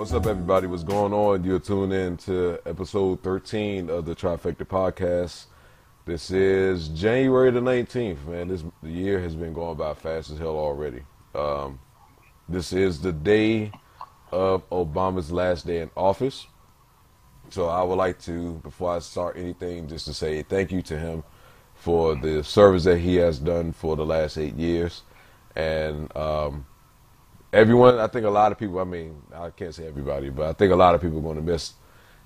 What's up, everybody? What's going on? You're tuned in to episode 13 of the Trifecta podcast. This is January the 19th, man. The year has been going by fast as hell already. This is the day of Obama's last day in office. So I would like to, before I start anything, just to say thank you to him for the service that he has done for the last 8 years. And everyone, I think a lot of people, I mean, I can't say everybody, but I think a lot of people are going to miss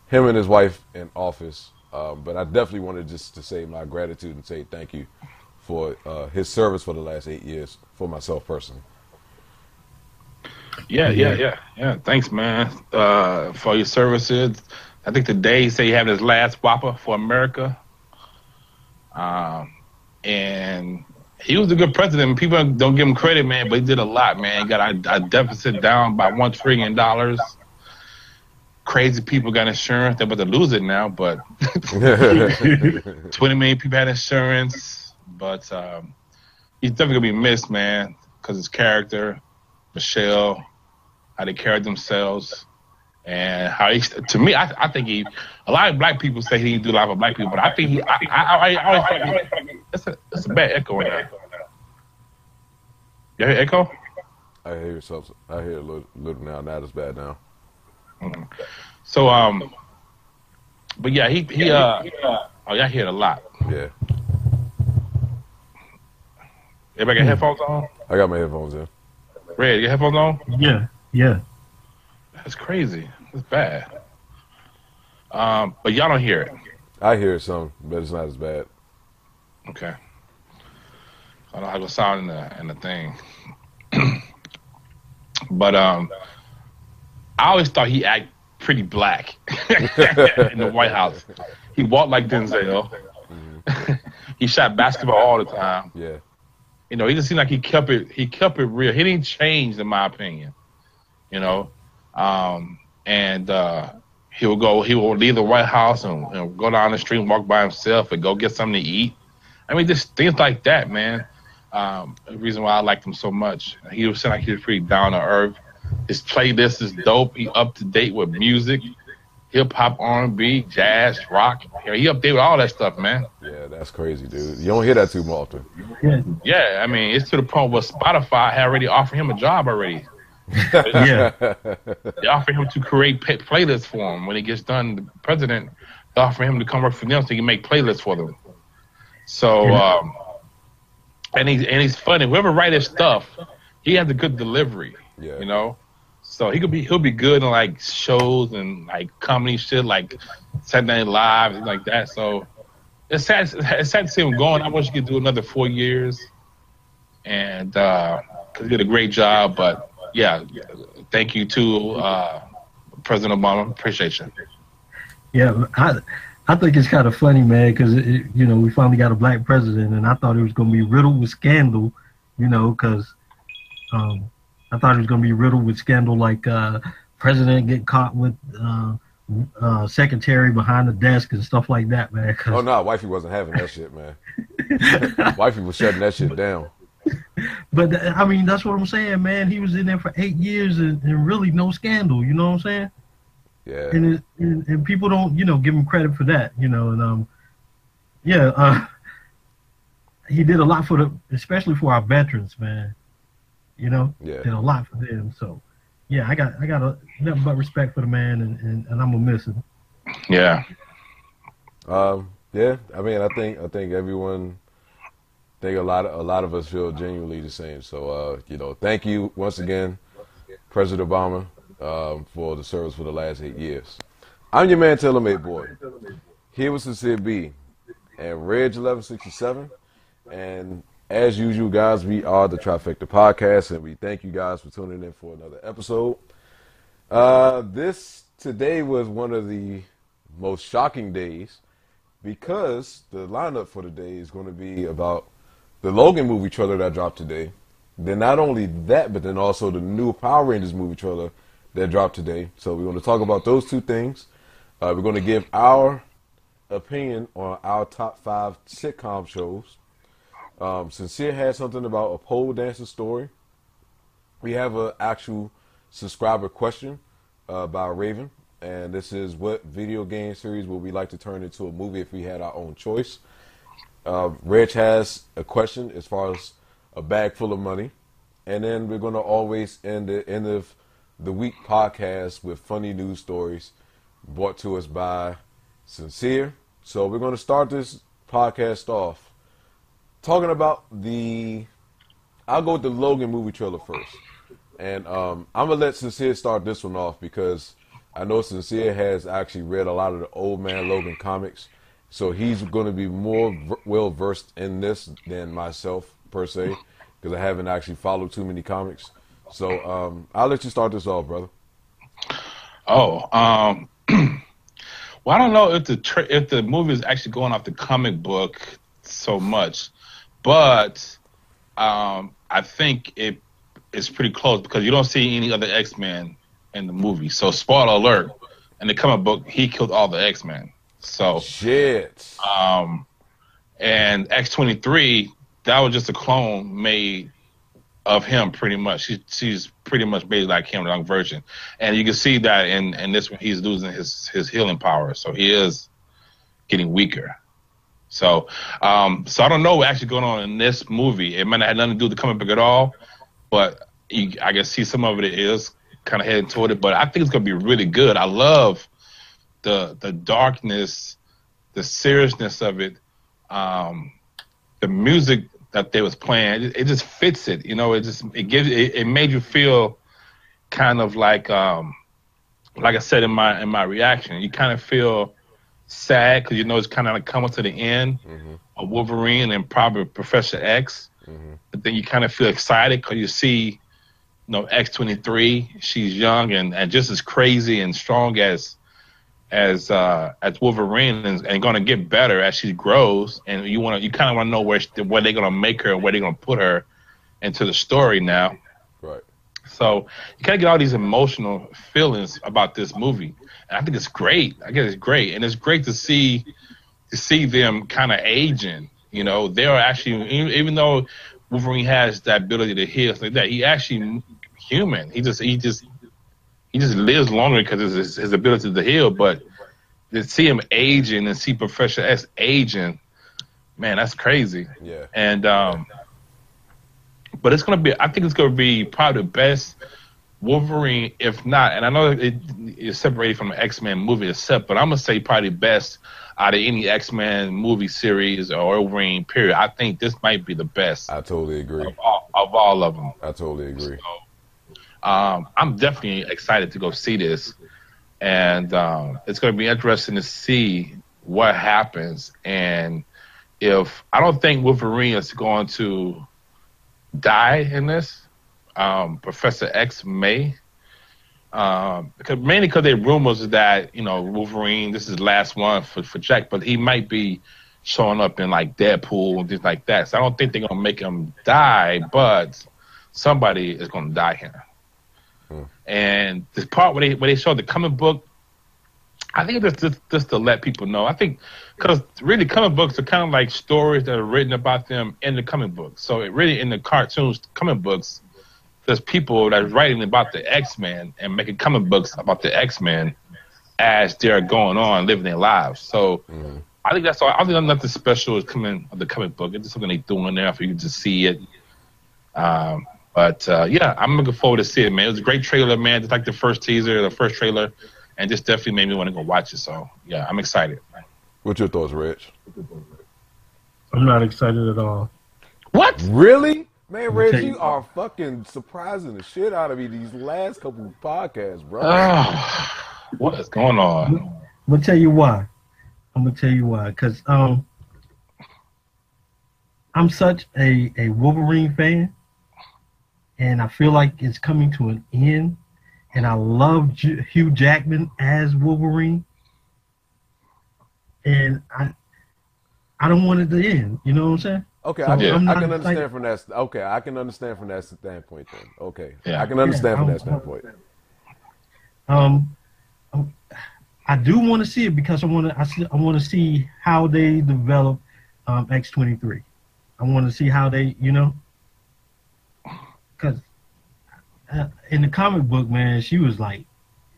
him and his wife in office. But I definitely wanted just to say my gratitude and say thank you for his service for the last 8 years for myself personally. Yeah. Thanks, man, for your services. I think today he said he had his last whopper for America. And he was a good president. People don't give him credit, man, but he did a lot, man. He got a deficit down by $1 trillion. Crazy people got insurance. They're about to lose it now, but 20 million people had insurance. But he's definitely going to be missed, man, because his character, Michelle, how they carried themselves, and how he, to me, I think a lot of black people say he didn't do a lot for black people, but I think I always think it's a bad echo in there. You hear echo? I hear something. I hear a little now. Not as bad now. Mm-hmm. So, but yeah, I hear it a lot. Yeah. Everybody got headphones on? I got my headphones in. Red, you got headphones on? Yeah. That's crazy. It's bad. But y'all don't hear it. I hear some, but it's not as bad. Okay. I don't know how to sound in the thing. But I always thought he acted pretty black in the White House. He walked like Denzel. Mm-hmm. He shot basketball all the time. Yeah. You know, he just seemed like he kept it real. He didn't change, in my opinion. You know, and he will leave the White House and go down the street and walk by himself and go get something to eat. I mean, just things like that, man. The reason why I liked him so much. He was like he was pretty down to earth. His playlist is dope. He up to date with music, hip hop, R&B, jazz, rock. He up there with all that stuff, man. Yeah, that's crazy, dude. You don't hear that too often. Yeah, I mean, it's to the point where Spotify had already offered him a job already. Yeah. They offer him to create playlists for him. When he gets done, the president, they offer him to come work for them so he can make playlists for them. So, and he's funny. Whoever write his stuff, he has a good delivery. Yeah. You know, so he'll be good in like shows and like comedy shit, like Saturday Night Live and like that. So it's sad to see him going. I wish he could do another 4 years, and because he did a great job. But yeah, thank you to President Obama. Appreciate you. Yeah, I think it's kind of funny, man, because we finally got a black president, and I thought it was going to be riddled with scandal, because I thought it was going to be riddled with scandal, like president get caught with secretary behind the desk and stuff like that, man. Oh no, wifey wasn't having that shit, man. Wifey was shutting that shit down. But I mean, that's what I'm saying, man. He was in there for 8 years and really no scandal. You know what I'm saying? Yeah. And people don't, give him credit for that, and he did a lot especially for our veterans, man. Yeah. Did a lot for them. So, yeah, I got nothing but respect for the man, and I'm gonna miss him. Yeah. Yeah. I mean, I think everyone, a lot of us feel genuinely the same. So, thank you once again, President Obama, for the service for the last 8 years. I'm your man, TaylorMade Boy, here with CincereB and Reg 1167, and as usual, guys, we are the Trifecta Podcast, and we thank you guys for tuning in for another episode. Today was one of the most shocking days because the lineup for the day is going to be about the Logan movie trailer that dropped today. Then not only that, but then also the new Power Rangers movie trailer that dropped today. So we're going to talk about those two things. We're going to give our opinion on our top 5 sitcom shows. Sincere had something about a pole dancer story. We have an actual subscriber question by Raven, and this is what video game series would we like to turn into a movie if we had our own choice. Reg has a question as far as a bag full of money, and then we're going to always end the end of the week podcast with funny news stories brought to us by Sincere. So we're going to start this podcast off talking about I'll go with the Logan movie trailer first. And I'm going to let Sincere start this one off because I know Sincere has actually read a lot of the Old Man Logan comics. So he's going to be more well-versed in this than myself, per se, because I haven't actually followed too many comics. So I'll let you start this off, brother. Oh, well, I don't know if the movie is actually going off the comic book so much, but I think it's pretty close because you don't see any other X-Men in the movie. So, spoiler alert, in the comic book, he killed all the X-Men. So shit. And X-23, that was just a clone made of him, pretty much. She's pretty much made like him, the young version, and you can see that in this one, he's losing his healing power, so he is getting weaker. So I don't know what's actually going on in this movie. It might not have nothing to do with the comic book at all, but I can see some of it is kind of heading toward it. But I think it's going to be really good. I love the darkness, the seriousness of it, the music that they was playing. It just fits it, you know. It made you feel kind of like I said in my reaction. You kind of feel sad because you know it's kind of like coming to the end of Wolverine and probably Professor X. But then you kind of feel excited because you see, you know, X-23. She's young and just as crazy and strong as Wolverine and going to get better as she grows. And you kind of want to know where they're going to make her and where they're going to put her into the story now. Right. So you kind of get all these emotional feelings about this movie. And I think it's great. I guess it's great. And it's great to see them kind of aging. You know, they are actually, even though Wolverine has that ability to heal like that, he actually human. He just lives longer because of his ability to heal. But to see him aging and see Professor X aging, man, that's crazy. Yeah. And but I think it's gonna be probably the best Wolverine, if not. And I know it's separated from the X-Men movie, but I'm gonna say probably best out of any X-Men movie series or Wolverine period. I think this might be the best. I totally agree. Of all of them. I totally agree. So, I'm definitely excited to go see this, and it's going to be interesting to see what happens. And if I don't think Wolverine is going to die in this, Professor X may, mainly because there are rumors that, you know, Wolverine, this is the last one for Jack, but he might be showing up in like Deadpool and things like that. So I don't think they're going to make him die, but somebody is going to die here. And this part where they showed the comic book, I think it's just to let people know. I think because really comic books are kind of like stories that are written about them in the comic books. So it really in the cartoons, comic books, there's people that are writing about the X-Men and making comic books about the X-Men as they're going on, living their lives. So I think that's all. I think nothing special is coming of the comic book. It's just something they're doing there for you to see it. But yeah, I'm looking forward to see it, man. It was a great trailer, man. Just like the first teaser, the first trailer, and just definitely made me want to go watch it. So yeah, I'm excited. What's your thoughts, Reg? I'm not excited at all. What? Really? Man, Reg, you are fucking surprising the shit out of me these last couple of podcasts, bro. What is going on? I'm gonna tell you why. Because I'm such a Wolverine fan, and I feel like it's coming to an end. And I love Hugh Jackman as Wolverine, and I don't want it to end. You know what I'm saying? Okay, So I can excited. understand from that. Okay, I can understand from that standpoint. Then, okay, Yeah. I can understand from that standpoint. I do want to see it because I want to see how they develop X-23. I want to see how they, you know, because in the comic book, man, she was like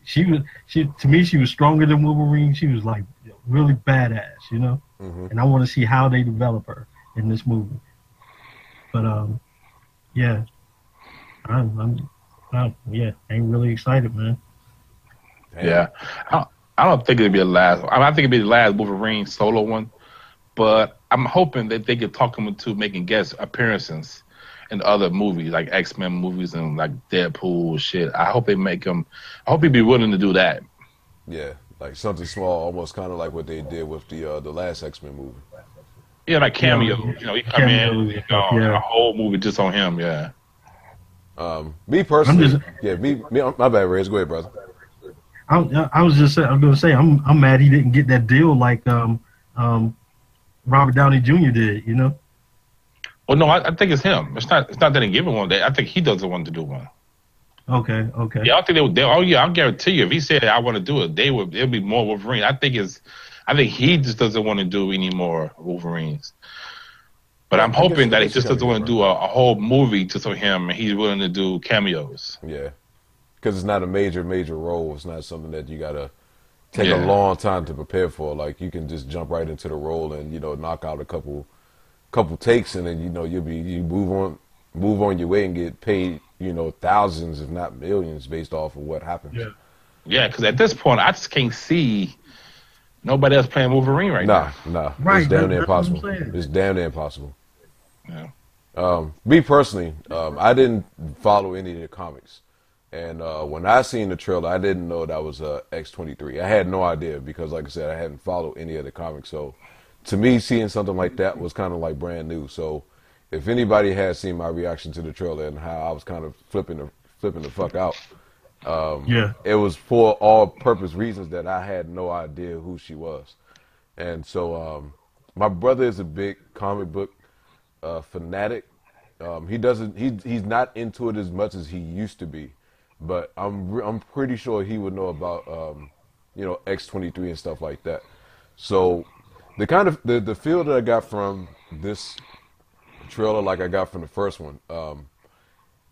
she to me she was stronger than Wolverine. She was like really badass, you know. Mm-hmm. And I want to see how they develop her in this movie. But yeah, I'm I'm really excited, man. Damn. Yeah, I don't think it'd be the last. I think it'd be the last Wolverine solo one, but I'm hoping that they could talk him into making guest appearances in other movies like X-Men movies and like Deadpool shit. I hope they make him. I hope he'd be willing to do that. Yeah, like something small, almost kind of like what they did with the last X-Men movie. Yeah, like cameo. Yeah, You know, he come in, cameos you and know, stuff, yeah. a whole movie just on him. Yeah. Me personally, I'm me, my bad, Rez. Go ahead, brother. I was gonna say I'm mad he didn't get that deal like Robert Downey Jr. did, you know. Well, no, I think it's him. It's not that they give him one. I think he doesn't want to do one. Okay. Yeah, I don't think they would. Oh yeah, I'll guarantee you. If he said I want to do it, they would. It'll be more Wolverine. I think he just doesn't want to do any more Wolverines. But I'm hoping that he just doesn't want to do a whole movie just on him, and he's willing to do cameos. Yeah, because it's not a major role. It's not something that you gotta take a long time to prepare for. Like you can just jump right into the role and knock out a couple takes, and then you move on your way and get paid thousands if not millions based off of what happens. Yeah, because at this point I just can't see nobody else playing Wolverine right now. Nah. Right, It's damn near that's what I'm impossible. saying. It's damn near impossible. Yeah. Me personally, I didn't follow any of the comics, and when I seen the trailer, I didn't know that was X-23. I had no idea because, like I said, I hadn't followed any of the comics. So, to me, seeing something like that was kind of like brand new. So, if anybody had seen my reaction to the trailer and how I was kind of flipping the fuck out, it was for all purpose reasons that I had no idea who she was, and so my brother is a big comic book fanatic. He's not into it as much as he used to be, but I'm pretty sure he would know about X-23 and stuff like that. So the kind of the feel that I got from this trailer, like I got from the first one,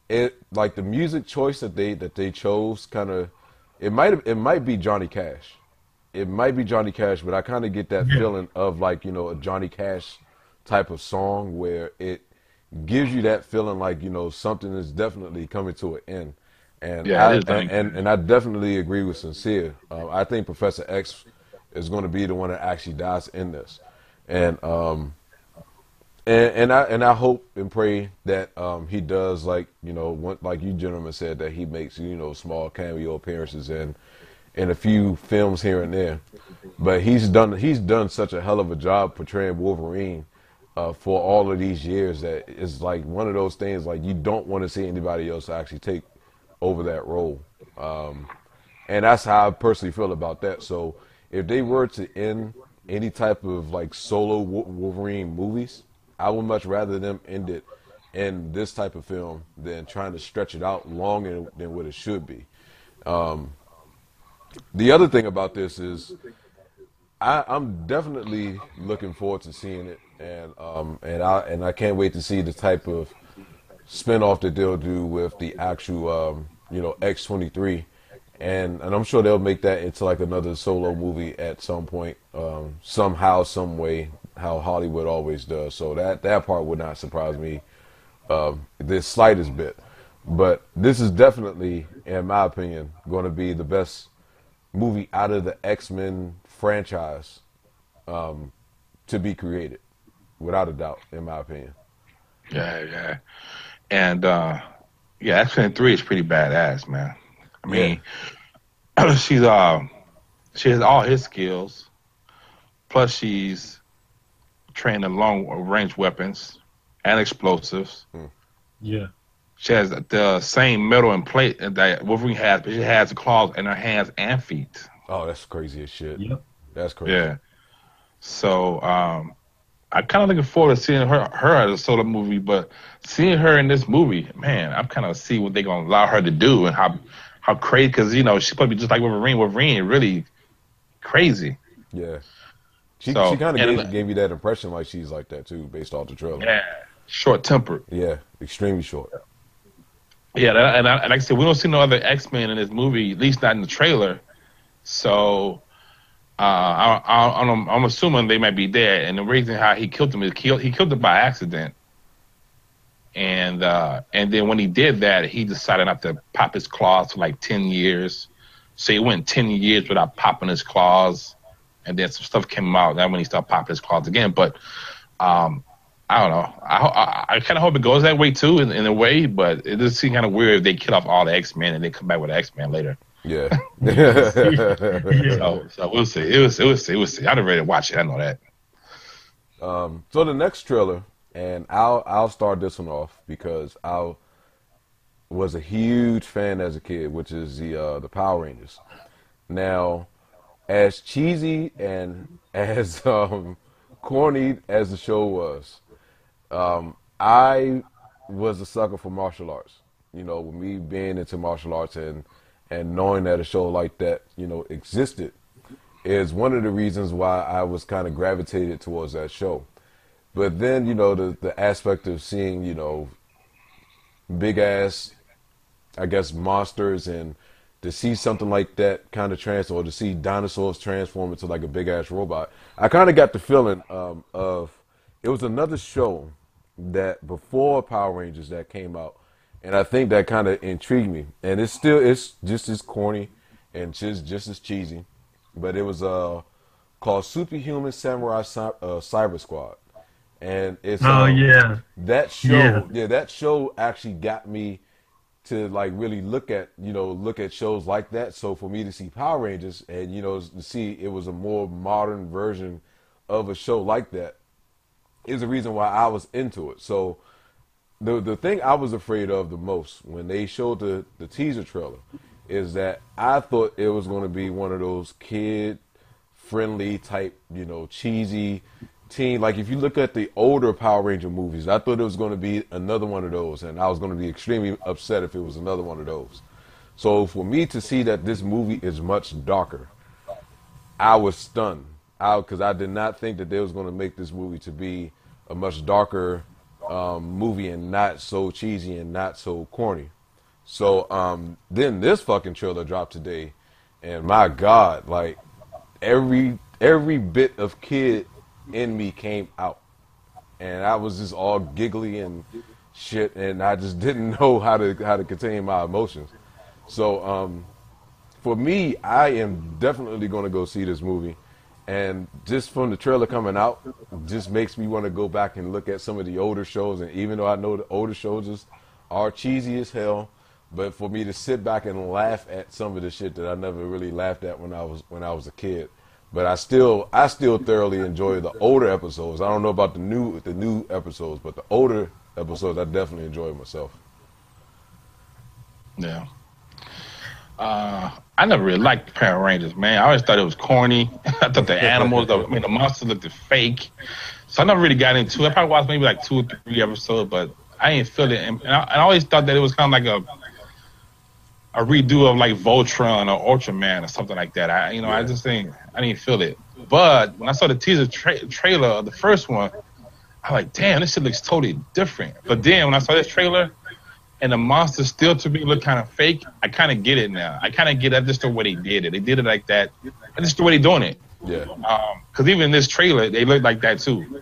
it like the music choice that they chose, kind of it might be Johnny Cash. It might be Johnny Cash, but I kind of get that feeling of like a Johnny Cash type of song where it gives you that feeling like something is definitely coming to an end. And I definitely agree with Sincere. I think Professor X is going to be the one that actually dies in this, and I hope and pray that he does like like you gentlemen said, that he makes small cameo appearances in a few films here and there. But he's done such a hell of a job portraying Wolverine for all of these years that it's like one of those things like you don't want to see anybody else actually take over that role. And that's how I personally feel about that. So if they were to end any type of like solo Wolverine movies, I would much rather them end it in this type of film than trying to stretch it out longer than what it should be. The other thing about this is I'm definitely looking forward to seeing it, and I can't wait to see the type of spinoff that they'll do with the actual X-23, and I'm sure they'll make that into like another solo movie at some point, somehow, some way, how Hollywood always does. So that part would not surprise me the slightest bit. But this is definitely, in my opinion, going to be the best movie out of the X-Men franchise to be created, without a doubt, in my opinion. Yeah. And X-Men 3 is pretty badass, man. I mean, she has all his skills, plus she's trained in long-range weapons and explosives. Yeah. She has the same metal and plate that Wolverine has, but she has the claws in her hands and feet. Oh, that's crazy as shit. Yep. That's crazy. Yeah. So I'm kind of looking forward to seeing her as a solo movie, but seeing her in this movie, man, I'm kind of see what they're going to allow her to do and how crazy, because, she's supposed to be just like Wolverine. Wolverine really crazy. Yeah. She kind of gave you that impression like she's like that too, based off the trailer. Yeah. Short-tempered. Yeah. Extremely short. Yeah, and like I said, we don't see no other X-Men in this movie, at least not in the trailer. So I'm assuming they might be dead. And the reason how he killed them is he killed them by accident. And then when he did that, he decided not to pop his claws for like 10 years. So he went 10 years without popping his claws. And then some stuff came out. That's when he started popping his claws again. But I don't know. I kind of hope it goes that way too, in a way. But it does seem kind of weird if they kill off all the X-Men and they come back with X-Men later. Yeah. So we'll see. We'll see. I'd ready to watch it. I know that. So the next trailer, and I'll start this one off because I was a huge fan as a kid, which is the Power Rangers. Now, as cheesy and as corny as the show was, I was a sucker for martial arts. You know, with me being into martial arts and knowing that a show like that, you know, existed, is one of the reasons why I was kind of gravitated towards that show. But then, you know, the aspect of seeing, you know, big ass, I guess, monsters, and to see something like that kind of transform, or to see dinosaurs transform into like a big ass robot, I kind of got the feeling of it was another show that before Power Rangers that came out, and I think that kind of intrigued me. And it's just as corny and just as cheesy, but it was called Superhuman Samurai Cyber Squad. And it's that show that show actually got me to like really look at shows like that. So for me to see Power Rangers and, you know, to see it was a more modern version of a show like that is the reason why I was into it. So the thing I was afraid of the most when they showed the teaser trailer is that I thought it was going to be one of those kid friendly type, you know, cheesy teen. Like if you look at the older Power Ranger movies, I thought it was going to be another one of those, and I was going to be extremely upset if it was another one of those. So for me to see that this movie is much darker, I was stunned. Because I did not think that they was going to make this movie to be a much darker movie and not so cheesy and not so corny. So then this fucking trailer dropped today, and my God, like every bit of kid in me came out, and I was just all giggly and shit, and I just didn't know how to contain my emotions. So for me, I am definitely going to go see this movie. And just from the trailer coming out, just makes me want to go back and look at some of the older shows. And even though I know the older shows are cheesy as hell, but for me to sit back and laugh at some of the shit that I never really laughed at when I was a kid. But I still thoroughly enjoy the older episodes. I don't know about the new episodes, but the older episodes I definitely enjoy myself. Yeah. I never really liked Power Rangers, man. I always thought it was corny. I thought the animals, the monsters looked fake. So I never really got into it. I probably watched maybe like 2 or 3 episodes, but I didn't feel it. And I always thought that it was kind of like a redo of like Voltron or Ultraman or something like that. I didn't feel it. But when I saw the teaser trailer of the first one, I was like, damn, this shit looks totally different. But then when I saw this trailer, and the monsters still to me look kind of fake, I kind of get it now. I kind of get that just the way they did it. They did it like that. And just the way they're doing it. Yeah. Because even in this trailer, they look like that too.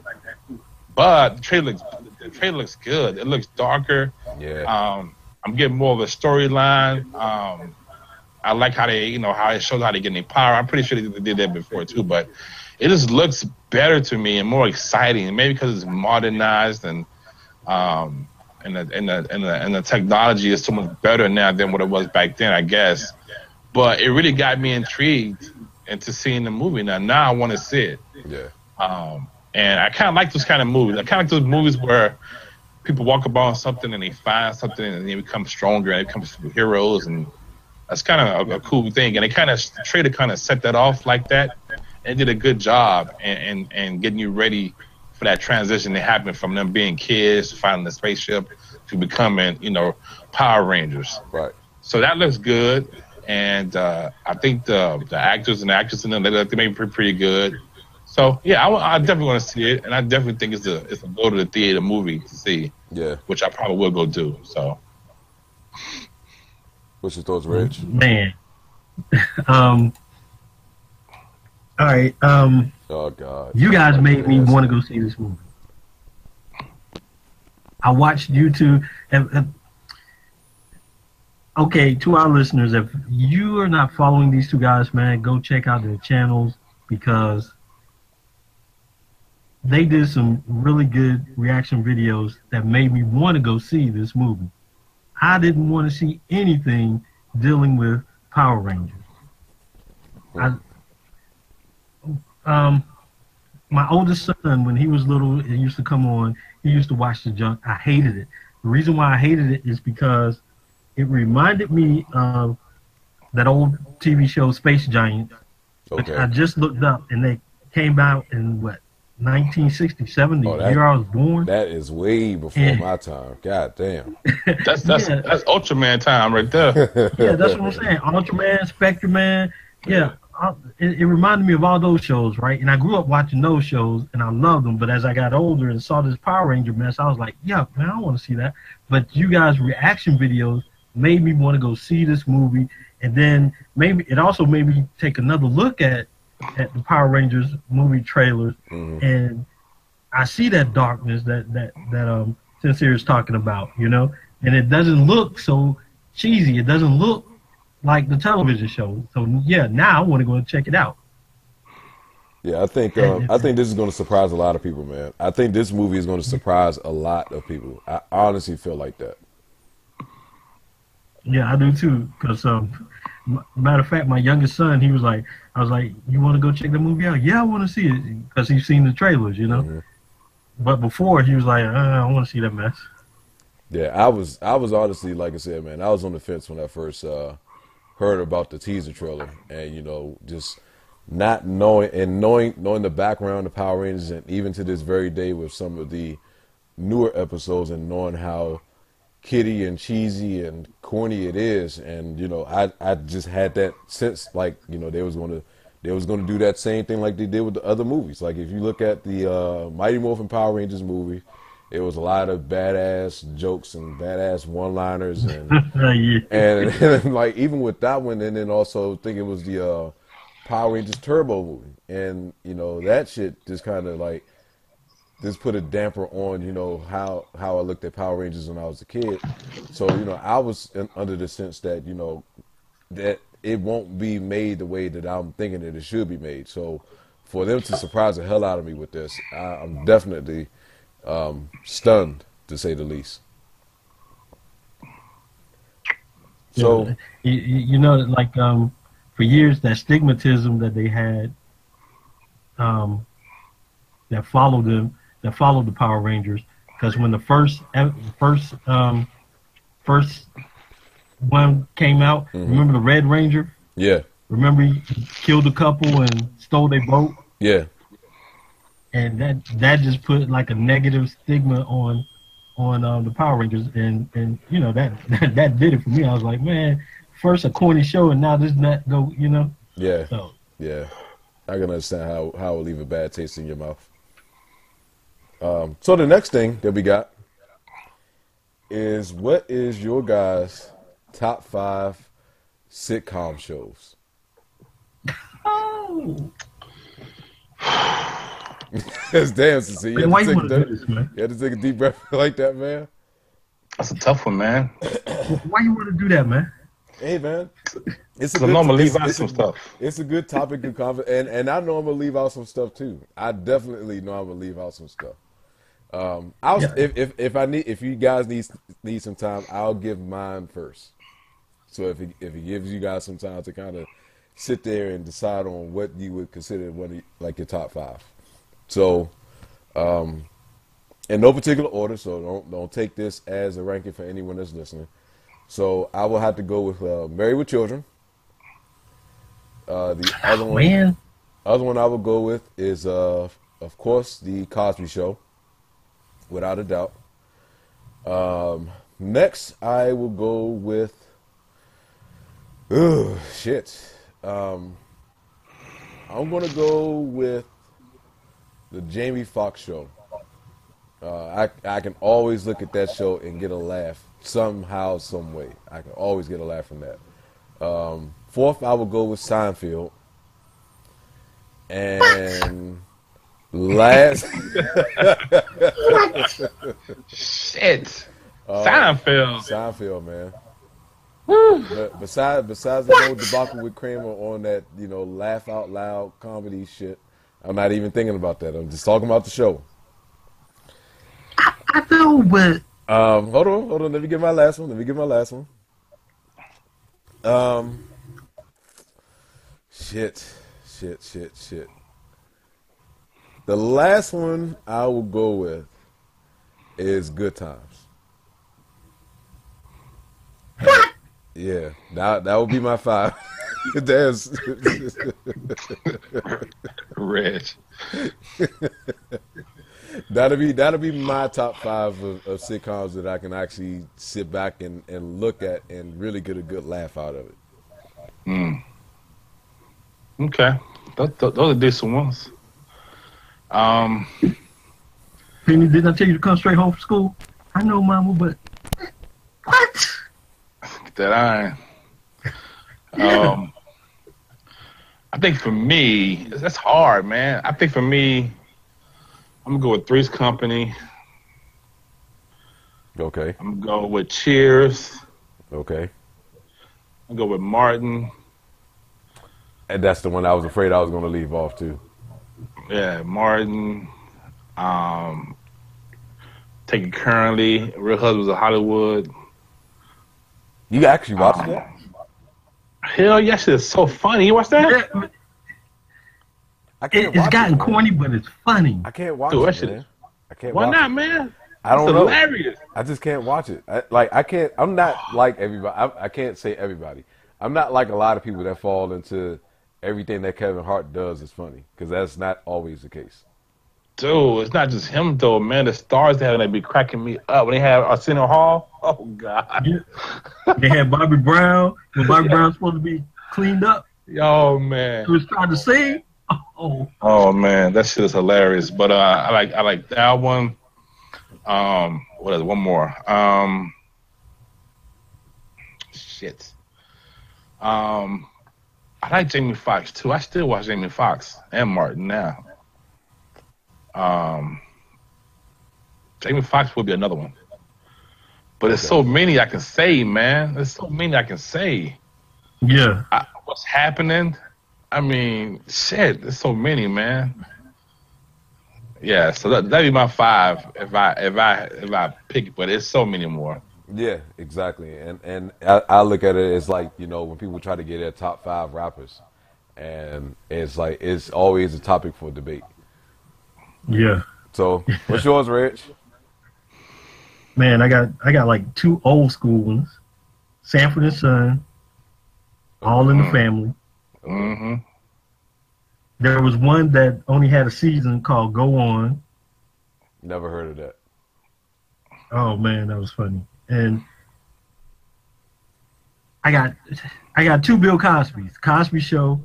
But the trailer looks good. It looks darker. Yeah. I'm getting more of a storyline. I like how how it shows how they get their power. I'm pretty sure they did that before too, but it just looks better to me and more exciting. Maybe because it's modernized and the technology is so much better now than what it was back then, I guess. But it really got me intrigued into seeing the movie. Now I want to see it. Yeah. And I kind of like those kind of movies. I kind of like those movies where people walk upon something and they find something and they become stronger and they become superheroes, and that's kind of a cool thing. And the trailer kind of set that off like that, and did a good job and getting you ready for that transition that happened from them being kids, finding the spaceship, to becoming, Power Rangers. Right. So that looks good, and I think the actors and the actresses in them, they may be pretty good. So yeah, I definitely want to see it, and I definitely think it's a go to the theater movie to see. Yeah. Which I probably will go do. So. What's your thoughts, Rich? Man. All right. Oh God. You guys made me want to go see this movie. I watched YouTube. Okay, to our listeners, if you are not following these two guys, man, go check out their channels because they did some really good reaction videos that made me want to go see this movie. I didn't want to see anything dealing with Power Rangers. My oldest son, when he was little, it used to come on. He used to watch the junk. I hated it. The reason why I hated it is because it reminded me of that old TV show Space Giants, which I just looked up, and they came out in what 1967, the year I was born. That is way before my time. God damn. That's Ultraman time right there. Yeah, that's what I'm saying. Ultraman, Spectre Man. Yeah. It reminded me of all those shows, right? And I grew up watching those shows, and I loved them. But as I got older and saw this Power Ranger mess, I was like, yeah, man, I don't want to see that. But you guys' reaction videos made me want to go see this movie. And then maybe it also made me take another look at the Power Rangers movie trailers. And I see that darkness that Sincere is talking about, you know? And it doesn't look so cheesy. It doesn't look like the television show. So yeah, now I want to go and check it out. Yeah, I think this is going to surprise a lot of people, man. I think this movie is going to surprise a lot of people. I honestly feel like that. Yeah, I do too. Because matter of fact, my youngest son, I was like, you want to go check the movie out? Yeah, I want to see it because he's seen the trailers, you know. But before he was like, I don't want to see that mess. Yeah, I was honestly, like I said, man, I was on the fence when I first heard about the teaser trailer, and you know, just not knowing the background of Power Rangers, and even to this very day with some of the newer episodes, and knowing how kiddie and cheesy and corny it is, and you know, I just had that sense, like, you know, they was gonna do that same thing like they did with the other movies. Like if you look at the Mighty Morphin Power Rangers movie, it was a lot of badass jokes and badass one-liners, and and like even with that one, and then also I think it was the Power Rangers Turbo movie, and you know that shit just kind of like just put a damper on, you know, how I looked at Power Rangers when I was a kid. So you know I was under the sense that, you know, that it won't be made the way that I'm thinking that it should be made. So for them to surprise the hell out of me with this, I'm definitely stunned, to say the least. So you know, like for years that stigmatism that they had that followed the Power Rangers, because when the first one came out, remember the Red Ranger? Yeah. Remember he killed a couple and stole their boat? Yeah. And that just put like a negative stigma on the Power Rangers, and you know that did it for me. I was like, man, first a corny show, and now this not go, you know. Yeah. So, yeah, I can understand how it will leave a bad taste in your mouth. So the next thing that we got is, what is your guys' top 5 sitcom shows? Oh. That's damn, Sincere. You Why you want to do this, man? You had to take a deep breath like that, man. That's a tough one, man. Why you want to do that, man? Hey, man. It's a good, leave out some stuff. It's a good topic to conversation, and I know I'm gonna leave out some stuff too. I definitely know I'm gonna leave out some stuff. If you guys need some time, I'll give mine first. So if it gives you guys some time to kind of sit there and decide on what you would consider like your top 5. So, in no particular order. So don't take this as a ranking for anyone that's listening. So I will have to go with Married with Children. The other one I will go with is of course the Cosby Show, without a doubt. Next I will go with I'm gonna go with the Jamie Foxx Show. I can always look at that show and get a laugh somehow, some way. I can always get a laugh from that. Fourth, I would go with Seinfeld. And last, Shit. Seinfeld. Seinfeld, man. Woo. But besides the whole debacle with Kramer on that, laugh out loud comedy shit, I'm not even thinking about that. I'm just talking about the show. I know, but hold on. Let me get my last one. Shit. The last one I will go with is Good Times. Yeah, that would be my 5. There's Rich. That'll be my top 5 of sitcoms that I can actually sit back and look at and really get a good laugh out of it. Okay, those are decent ones. Penny, didn't I tell you to come straight home from school? I know, Mama, but what? That I think for me, that's hard, man. I think for me, I'm gonna go with Three's Company. Okay. I'm gonna go with Cheers. Okay. I'm gonna go with Martin. And that's the one I was afraid I was going to leave off too. Yeah, Martin. Take It Currently. Real Husbands of Hollywood. You actually watched that? Hell yes, it's so funny. You watch that? Yeah, I can't it's watch gotten it, man. corny, but it's funny. I can't watch Dude, that it, shit man. I can't Why watch not, it. man? I don't It's know. hilarious. I just can't watch it. I'm not like everybody. I can't say everybody. I'm not like a lot of people that fall into everything that Kevin Hart does is funny, because that's not always the case. Dude, it's not just him though, man. The stars they be cracking me up when they have Arsenio Hall. Oh God. Yeah. They had Bobby Brown when Bobby Brown's supposed to be cleaned up. Yo, man. He was trying to sing. Oh man, that shit is hilarious. But I like that one. What is it? One more? Shit. I like Jamie Foxx too. I still watch Jamie Foxx and Martin now. Jamie Foxx would be another one. But there's so many I can say, man. There's so many I can say. Yeah. What's happening? I mean, shit. There's so many, man. Yeah, so that'd be my 5 if I pick it. But there's so many more. Yeah, exactly. And I look at it as like, when people try to get their top 5 rappers, and it's like it's always a topic for debate. Yeah. So what's yours, Reg? Man, I got like 2 old school ones. Sanford and Son, All in the Family. Mm-hmm. There was one that only had a season called Go On. Never heard of that. Oh man, that was funny. And I got 2 Bill Cosbys, Cosby Show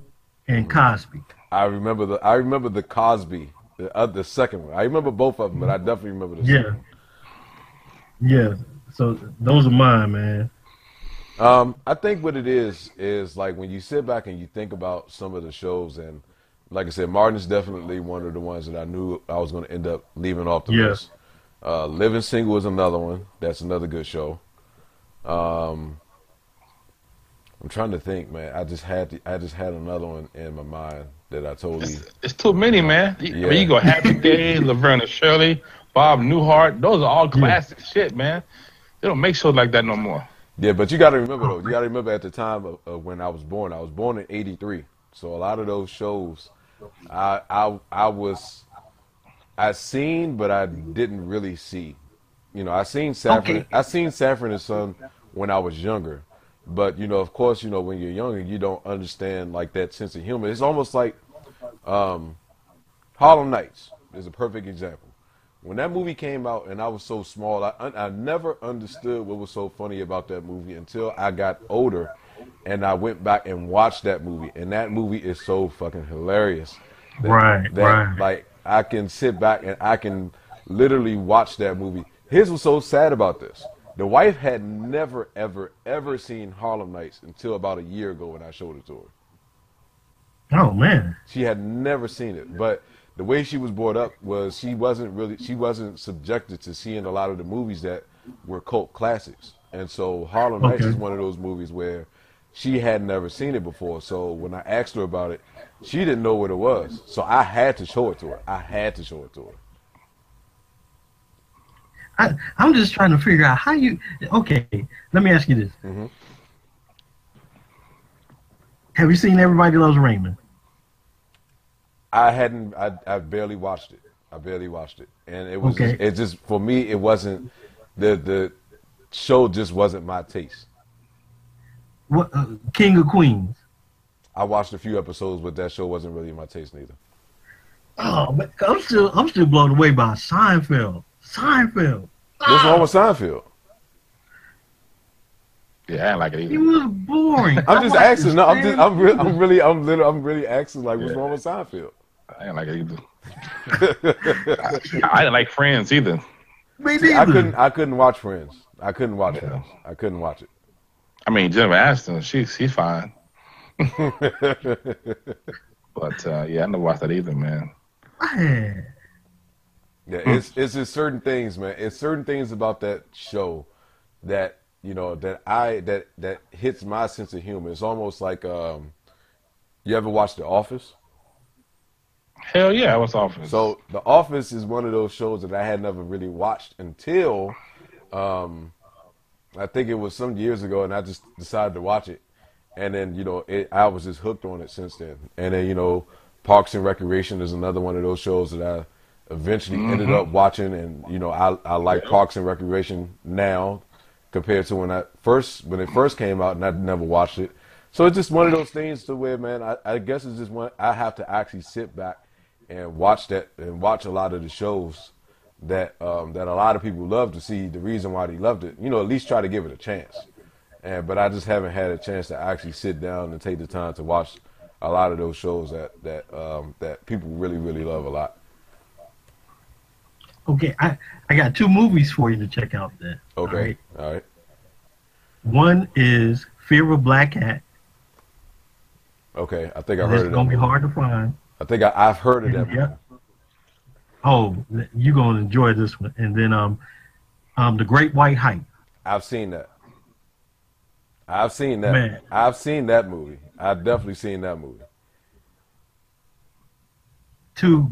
and Cosby. I remember the Cosby, the second one. I remember both of them, but I definitely remember the second one. Yeah. So those are mine, man. I think what it is like when you sit back and you think about some of the shows, and like I said, Martin's definitely one of the ones that I knew I was going to end up leaving off the list. Living Single is another one. That's another good show. I'm trying to think, man. I just had another one in my mind that I totally. It's too many, man. Yeah. I mean, you go Happy Days, Laverne and Shirley, Bob Newhart. Those are all classic shit, man. They don't make shows like that no more. Yeah, but you got to remember though. You got to remember at the time of when I was born. I was born in '83, so a lot of those shows, I seen, but I didn't really see. I seen Sanford. I seen Sanford and Son when I was younger, but of course, when you're younger, you don't understand like that sense of humor. It's almost like Harlem Nights is a perfect example. When that movie came out and I was so small, I never understood what was so funny about that movie until I got older and I went back and watched that movie. And that movie is so fucking hilarious. Right. Like, I can sit back and I can literally watch that movie. Here's what's so sad about this. The wife had never, ever, ever seen Harlem Nights until about a year ago when I showed it to her. Oh man. She had never seen it, but the way she was brought up was she wasn't subjected to seeing a lot of the movies that were cult classics. And so Harlem Nights is Okay. one of those movies where she had never seen it before. So when I asked her about it, she didn't know what it was. So I had to show it to her. I had to show it to her. I'm just trying to figure out how you. Okay, let me ask you this: Mm-hmm. Have you seen Everybody Loves Raymond? I hadn't. I barely watched it. I barely watched it, and it was Okay. it just for me. It wasn't the show. Just wasn't my taste. What King of Queens? I watched a few episodes, but that show wasn't really my taste neither. Oh, but I'm still blown away by Seinfeld. Seinfeld. What's wrong with Seinfeld? Yeah, I ain't like it It either. was boring. I'm just I watched asking. No, the I'm really asking. Like, what's wrong with Seinfeld? I ain't like it either. I didn't like Friends either. Me See, neither. I couldn't watch Friends. I couldn't watch Friends. I couldn't watch it. I mean, Jennifer Aniston, she's fine. But yeah, I never watched that either, man. Man. Yeah, it's just certain things, man. It's certain things about that show that that hits my sense of humor. It's almost like you ever watch The Office? Hell yeah, what's Office? So The Office is one of those shows that I had never really watched until I think it was some years ago, and I just decided to watch it, and then I was just hooked on it since then. And then Parks and Recreation is another one of those shows that I eventually ended up watching, and I like Parks and Recreation now compared to when it first came out, and I never watched it. So it's just one of those things to where, man, I guess it's just one I have to actually sit back and watch a lot of the shows that that a lot of people love to see the reason why they loved it. At least try to give it a chance. But I just haven't had a chance to actually sit down and take the time to watch a lot of those shows that people really, really love a lot. Okay, I got two movies for you to check out then. Okay. All right. One is Fear of a Black Cat. Okay. I think I heard It's of that gonna be movie. hard to find. I think I've heard of that movie. Yeah. Oh, you're gonna enjoy this one. And then The Great White Hype. I've seen that. I've seen that. Man. I've seen that movie. I've definitely seen that movie. Two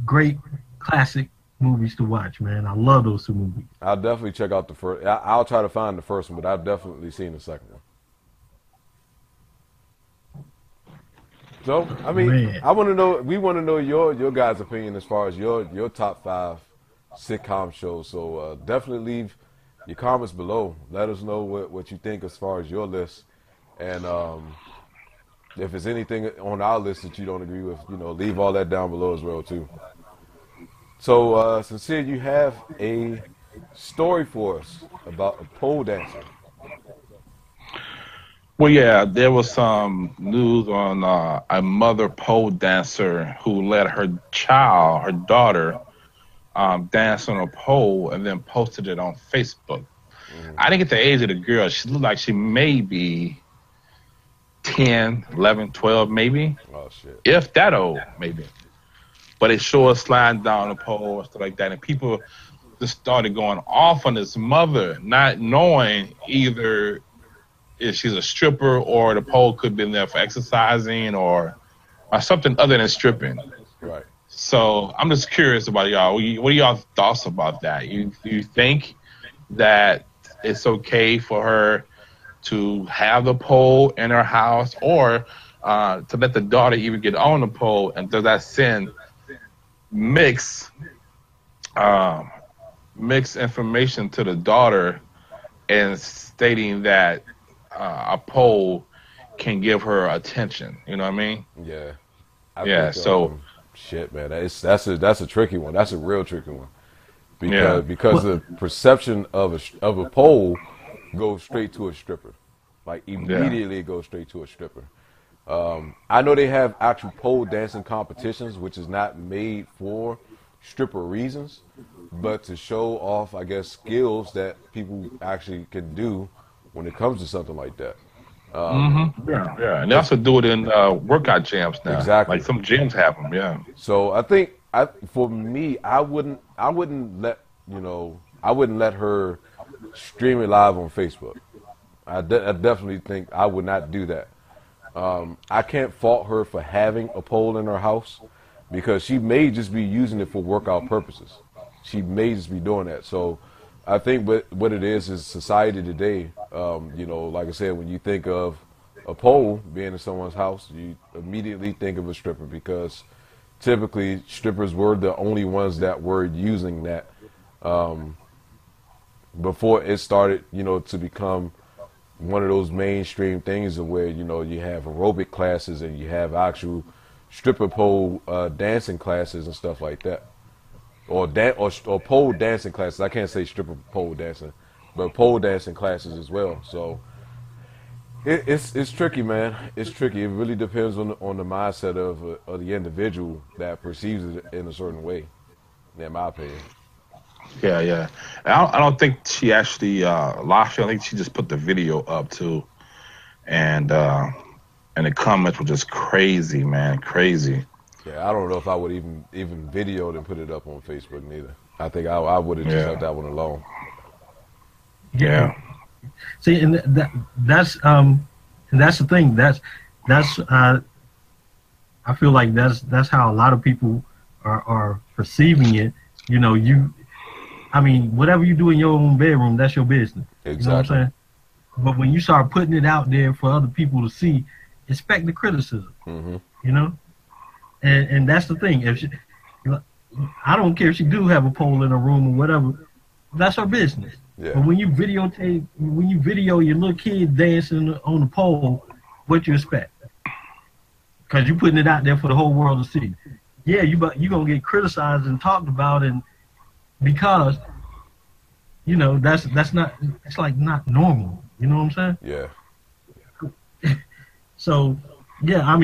great classic movies to watch, man. I love those two movies. I'll definitely check out the first. I'll try to find the first one, but I've definitely seen the second one. So, I mean, Man. we want to know your guys' opinion as far as your top 5 sitcom shows. So definitely leave your comments below. Let us know what you think as far as your list, and if there's anything on our list that you don't agree with, leave all that down below as well too. So, Sincere, you have a story for us about a pole dancer. Well, yeah, there was some news on a mother pole dancer who let her daughter, dance on a pole and then posted it on Facebook. I didn't get the age of the girl. She looked like she may be 10, 11, 12 maybe. Oh shit! If that old, maybe. But it showed her sliding down the pole and stuff like that. And people just started going off on this mother, not knowing either if she's a stripper or the pole could be there for exercising or something other than stripping. Right. So I'm just curious about y'all. What are y'all thoughts about that? You think that it's okay for her to have the pole in her house, or to let the daughter even get on the pole, and does that send mix information to the daughter and stating that a pole can give her attention? You know what I mean? Yeah. Yeah, so shit, man. That's a tricky one. That's a real tricky one. Yeah. Because the perception of a pole goes straight to a stripper. Like immediately it goes straight to a stripper. I know they have actual pole dancing competitions, which is not made for stripper reasons, but to show off, I guess, skills that people actually can do when it comes to something like that. Yeah. And they also do it in workout gyms now. Exactly. Like some gyms have them, yeah. So I think for me, I wouldn't let I wouldn't let her stream it live on Facebook. I definitely think I would not do that. I can't fault her for having a pole in her house because she may just be using it for workout purposes. She may just be doing that. So I think what it is society today. Like I said, when you think of a pole being in someone's house, you immediately think of a stripper because typically strippers were the only ones that were using that before it started, to become one of those mainstream things of where, you have aerobic classes and you have actual stripper pole dancing classes and stuff like that. Or pole dancing classes. I can't say stripper pole dancing, but pole dancing classes as well. So it's tricky, man. It's tricky. It really depends on the mindset of the individual that perceives it in a certain way, in my opinion. Yeah. I don't think she actually lost it. I think she just put the video up too, and the comments were just crazy, man, crazy. Yeah, I don't know if I would even video it and put it up on Facebook neither. I think I would have just left that one alone. Yeah. See, and that's the thing. That's I feel like that's how a lot of people are perceiving it. Whatever you do in your own bedroom, that's your business. Exactly. You know what I'm saying? But when you start putting it out there for other people to see, expect the criticism. Mm-hmm. And that's the thing. If she, I don't care if she do have a pole in her room or whatever, that's her business. Yeah. But when you video your little kid dancing on the pole, what you expect? Because you're putting it out there for the whole world to see. Yeah, you're gonna get criticized and talked about, and because that's not, it's like not normal. You know what I'm saying? Yeah. So yeah,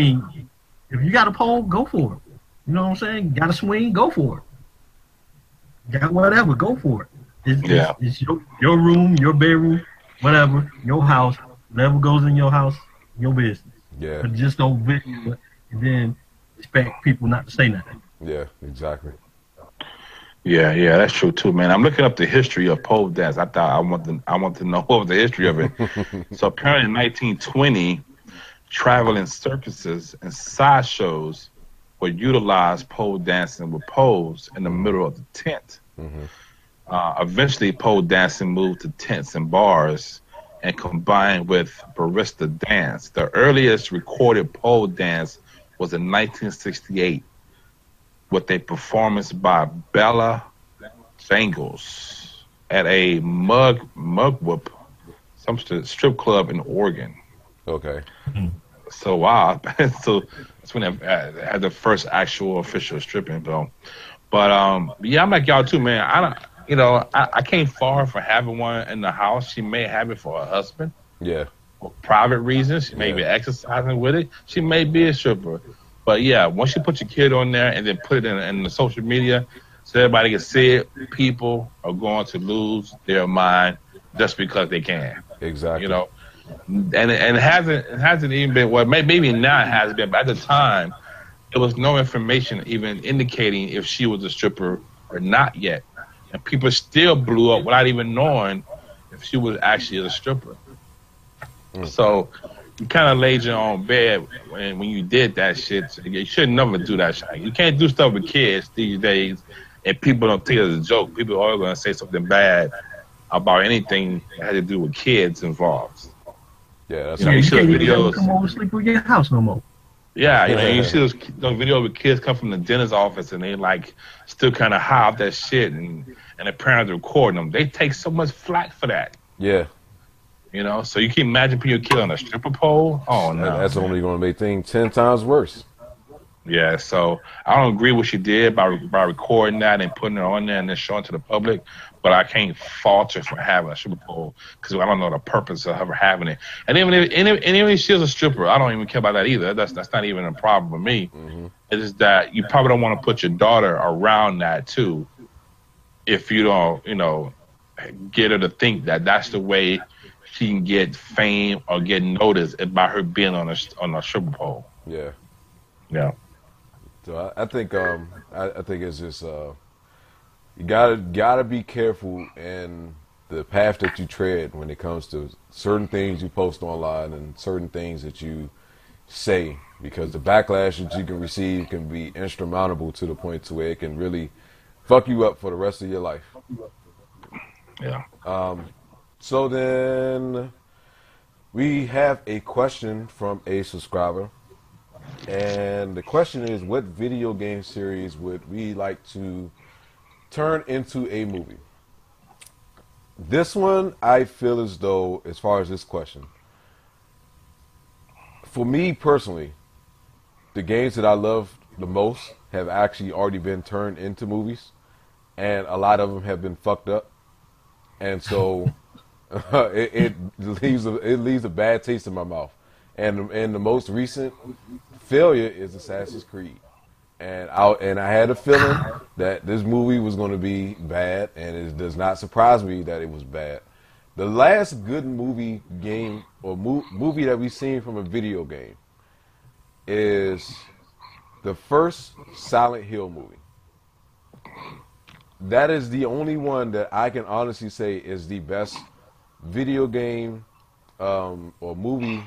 if you got a pole, go for it. You know what I'm saying? Got a swing, go for it. Got whatever, go for it. It's your room, your bedroom, whatever, your house, whatever goes in your house, your business. Yeah. But just don't video it and then expect people not to say nothing. Yeah, exactly. Yeah, that's true too, man. I'm looking up the history of pole dance. I thought I want to know what was the history of it. So apparently in 1920, traveling circuses and sideshows would utilize pole dancing with poles in the middle of the tent. Mm-hmm. Eventually, pole dancing moved to tents and bars and combined with barista dance. The earliest recorded pole dance was in 1968 with a performance by Bella Jangles at a Mugwump, some strip club in Oregon. Okay. So wow, so that's when I had the first actual official stripping though. But yeah, I'm like y'all too, man. I can't fault her for having one in the house. She may have it for her husband. Yeah. For private reasons. She may be exercising with it. She may be a stripper. But yeah, once you put your kid on there and then put it in the social media so everybody can see it, people are going to lose their mind just because they can. Exactly. And it hasn't even been, well, maybe now it has been, but at the time, there was no information even indicating if she was a stripper or not yet. And people still blew up without even knowing if she was actually a stripper. So you kind of laid your own bed when you did that shit. You should never do that shit. You can't do stuff with kids these days, and people don't take it as a joke. People are going to say something bad about anything that had to do with kids involved. Yeah, that's you can't even come over sleep with your house no more. Yeah, you see those videos where kids come from the dentist's office and they like still kind of high off that shit, and the parents are recording them. They take so much flack for that. Yeah. So you can imagine putting your kid on a stripper pole. Oh no, that's only going to make things 10 times worse. Yeah, so I don't agree with what she did by recording that and putting it on there and then showing it to the public. But I can't fault her for having a stripper pole because I don't know the purpose of her having it. And even if she's a stripper, I don't even care about that either. That's not even a problem with me. Mm-hmm. is that you probably don't want to put your daughter around that too, if you don't, get her to think that that's the way she can get fame or get noticed by her being on a stripper pole. Yeah. Yeah. So I think I think it's just you gotta be careful in the path that you tread when it comes to certain things you post online and certain things that you say, because the backlash that you can receive can be insurmountable to the point to where it can really fuck you up for the rest of your life. Yeah. So then we have a question from a subscriber. And the question is, what video game series would we like to turn into a movie? This one, I feel as though, as far as this question, for me personally, the games that I love the most have actually already been turned into movies, and a lot of them have been fucked up, and so it leaves a bad taste in my mouth. And the most recent failure is Assassin's Creed, and I had a feeling that this movie was going to be bad, and it does not surprise me that it was bad. The last good movie game or movie that we've seen from a video game is the first Silent Hill movie. That is the only one that I can honestly say is the best video game or movie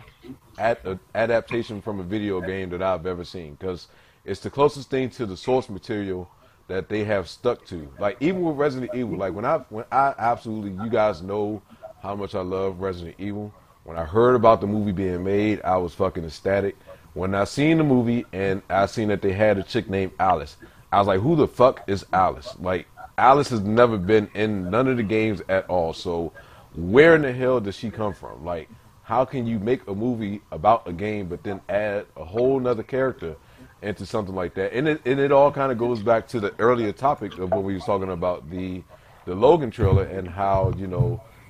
adaptation from a video game that I've ever seen, because it's the closest thing to the source material that they have stuck to. Like even with Resident Evil, like when I absolutely, you guys know how much I love Resident Evil. When I heard about the movie being made, I was fucking ecstatic. When I seen the movie and I seen that they had a chick named Alice, I was like, who the fuck is Alice? Like, Alice has never been in none of the games at all. So where in the hell does she come from? Like, how can you make a movie about a game but then add a whole nother character into something like that? And it all kind of goes back to the earlier topic of when we were talking about the Logan trailer and how,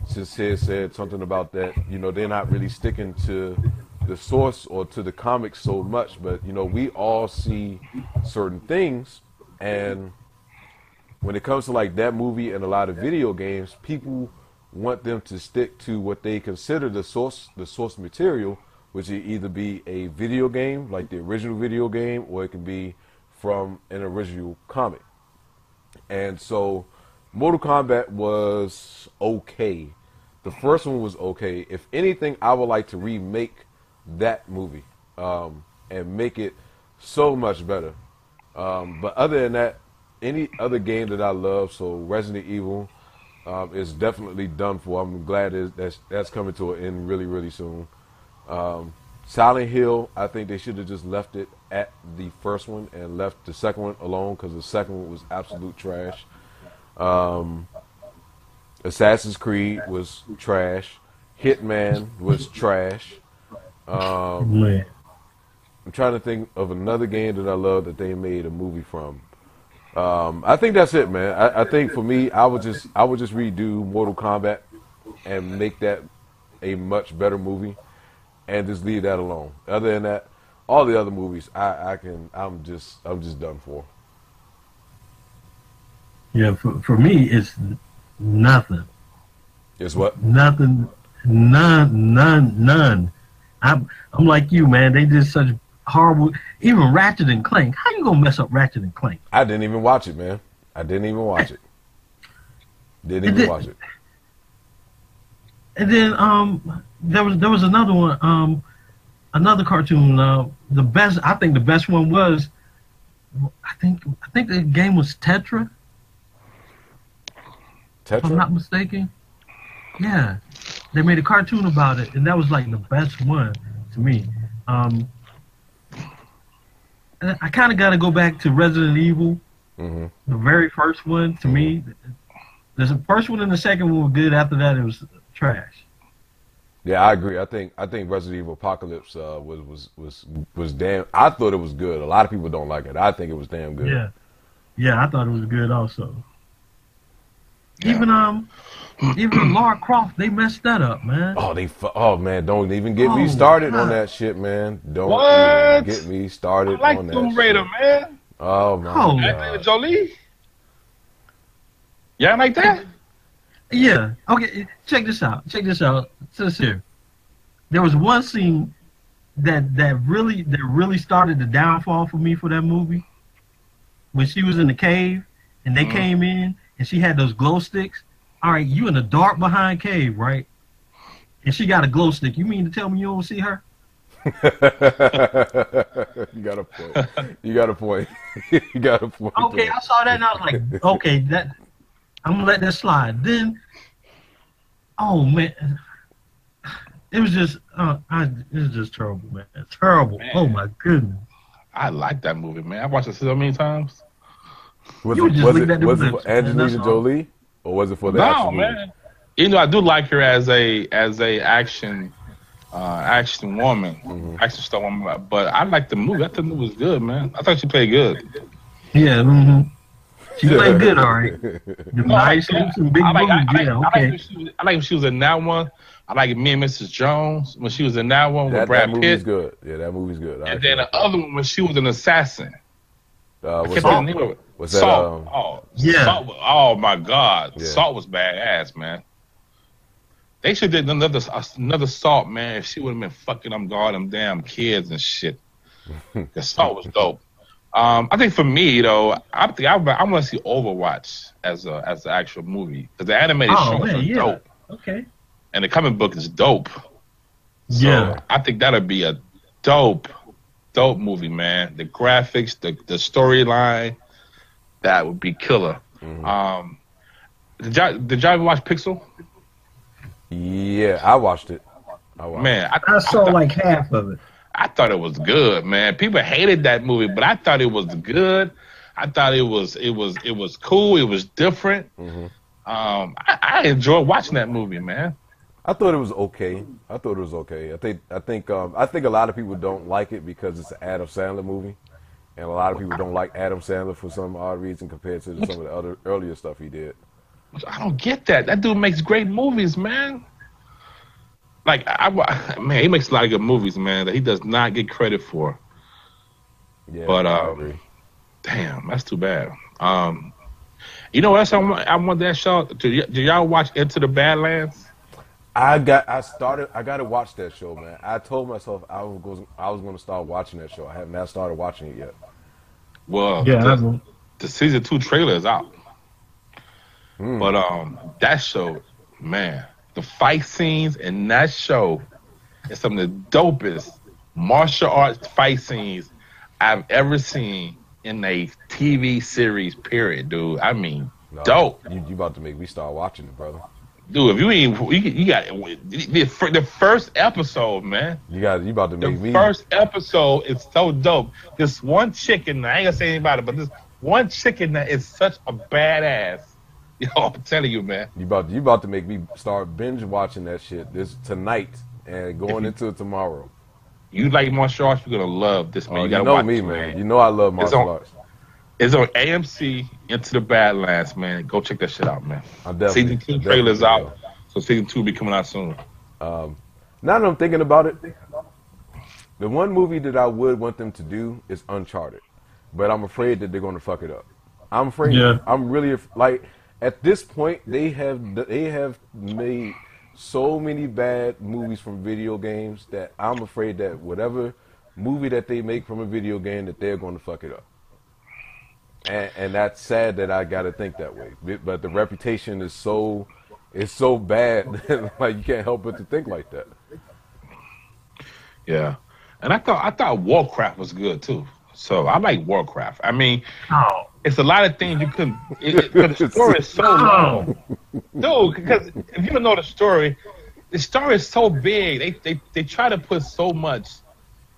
Sincere said something about that, they're not really sticking to the source or to the comics so much, but we all see certain things, and when it comes to like that movie and a lot of video games, people want them to stick to what they consider the source material, which will either be a video game, like the original video game, or it can be from an original comic. And so Mortal Kombat was okay. The first one was okay. If anything, I would like to remake that movie and make it so much better. But other than that, any other game that I love, so Resident Evil is definitely done for. I'm glad that's coming to an end really, really soon. Silent Hill, I think they should have just left it at the first one and left the second one alone, because the second one was absolute trash. Assassin's Creed was trash. Hitman was trash. I'm trying to think of another game that I love that they made a movie from. I think that's it, man. I think for me, I would just redo Mortal Kombat and make that a much better movie, and just leave that alone. Other than that, all the other movies, I'm just done for. Yeah, for me, it's nothing. It's what? Nothing. None. I'm like you, man. They did such horrible. Even Ratchet and Clank. How you gonna mess up Ratchet and Clank? I didn't even watch it, man. I didn't even watch it. Didn't even watch it. And then there was another one, another cartoon. I think the best one was, I think the game was Tetra. Tetra? If I'm not mistaken. Yeah, they made a cartoon about it, and that was like the best one to me. And I kind of got to go back to Resident Evil, the very first one. To me, the first one and the second one were good. After that, it was trash. Yeah, I agree. I think Resident Evil Apocalypse was damn. I thought it was good. A lot of people don't like it. I think it was damn good. Yeah, I thought it was good also. Even Lara Croft, they messed that up, man. Oh man, don't even get me started on that shit, man. Don't even get me started I like on that Tomb Raider, shit. man. Oh my Angelina god. Jolie. Yeah, like that. Yeah. Okay. Check this out. Sincere. There was one scene that really started the downfall for me for that movie. When she was in the cave and they came in and she had those glow sticks. All right, you in a dark behind cave, right? And she got a glow stick. You mean to tell me you don't see her? You got a point. You got a point. Okay, I saw that and I was like, okay, I'm gonna let that slide. Then, oh man, it was just terrible, man. Terrible. Man. Oh my goodness. I like that movie, man. I watched it so many times. Was it for Angelina Jolie? Or was it for the action movie? Man. You know, I do like her as a action woman, action star woman. But I like the movie. I thought the movie was good, man. I thought she played good. Yeah, she played good, all right. Nice lips and big boobs. Okay. I like when she was in that one. I like Me and Mrs. Jones when she was in that one with Brad Pitt. That movie's good. Yeah, that movie's good. And then the other one when she was an assassin. What's that? Salt. Salt. Oh my God, yeah. Salt was badass, man. They should have did another Salt, man. If she would have been fucking them damn kids and shit. The Salt was dope. I think for me though, I want to see Overwatch as an actual movie because the animated show is dope. Okay. And the comic book is dope. So yeah. I think that'll be a dope movie, man. The graphics, the storyline, that would be killer. Did y'all ever watch Pixel? Yeah, I watched it. Man, I saw like half of it. I thought it was good, man. People hated that movie, but I thought it was good. I thought it was cool. It was different. I enjoyed watching that movie, man. I thought it was okay. I think a lot of people don't like it because it's an Adam Sandler movie, and a lot of people don't like Adam Sandler for some odd reason compared to some of the other earlier stuff he did. I don't get that. That dude makes great movies, man. Like, man, he makes a lot of good movies, man, that he does not get credit for. Yeah, but I agree. Damn, that's too bad. You know what else I want that show? Do y'all watch Into the Badlands? I got to watch that show, man. I told myself I was going to start watching that show. I have not started watching it yet. Well, the season 2 trailer is out. But that show, man, the fight scenes in that show is some of the dopest martial arts fight scenes I've ever seen in a TV series, period, dude. I mean, dope. You about to make me start watching it, brother. Dude, if you got the first episode, man. You about to make me. The first episode is so dope. This one chicken, I ain't gonna say anything about it, but this one chicken that is such a badass. Yo, I'm telling you, man. You about to make me start binge watching that shit tonight and going into it tomorrow. You like martial arts, you're gonna love this, man. You gotta watch me, man. You know I love martial arts. It's on AMC, Into the Badlands, man. Go check that shit out, man. Season 2 trailer's out, so season 2 will be coming out soon. Now that I'm thinking about it, the one movie that I would want them to do is Uncharted, but I'm afraid that they're going to fuck it up. I'm afraid. Yeah. I'm really like at this point they have made so many bad movies from video games that I'm afraid that whatever movie that they make from a video game that they're going to fuck it up. And that's sad that I gotta think that way. But the reputation is so bad that like you can't help but to think like that. Yeah, and I thought Warcraft was good too. So I like Warcraft. I mean, it's a lot of things you couldn't. The story is so long, dude. Because if you don't know the story is so big. They try to put so much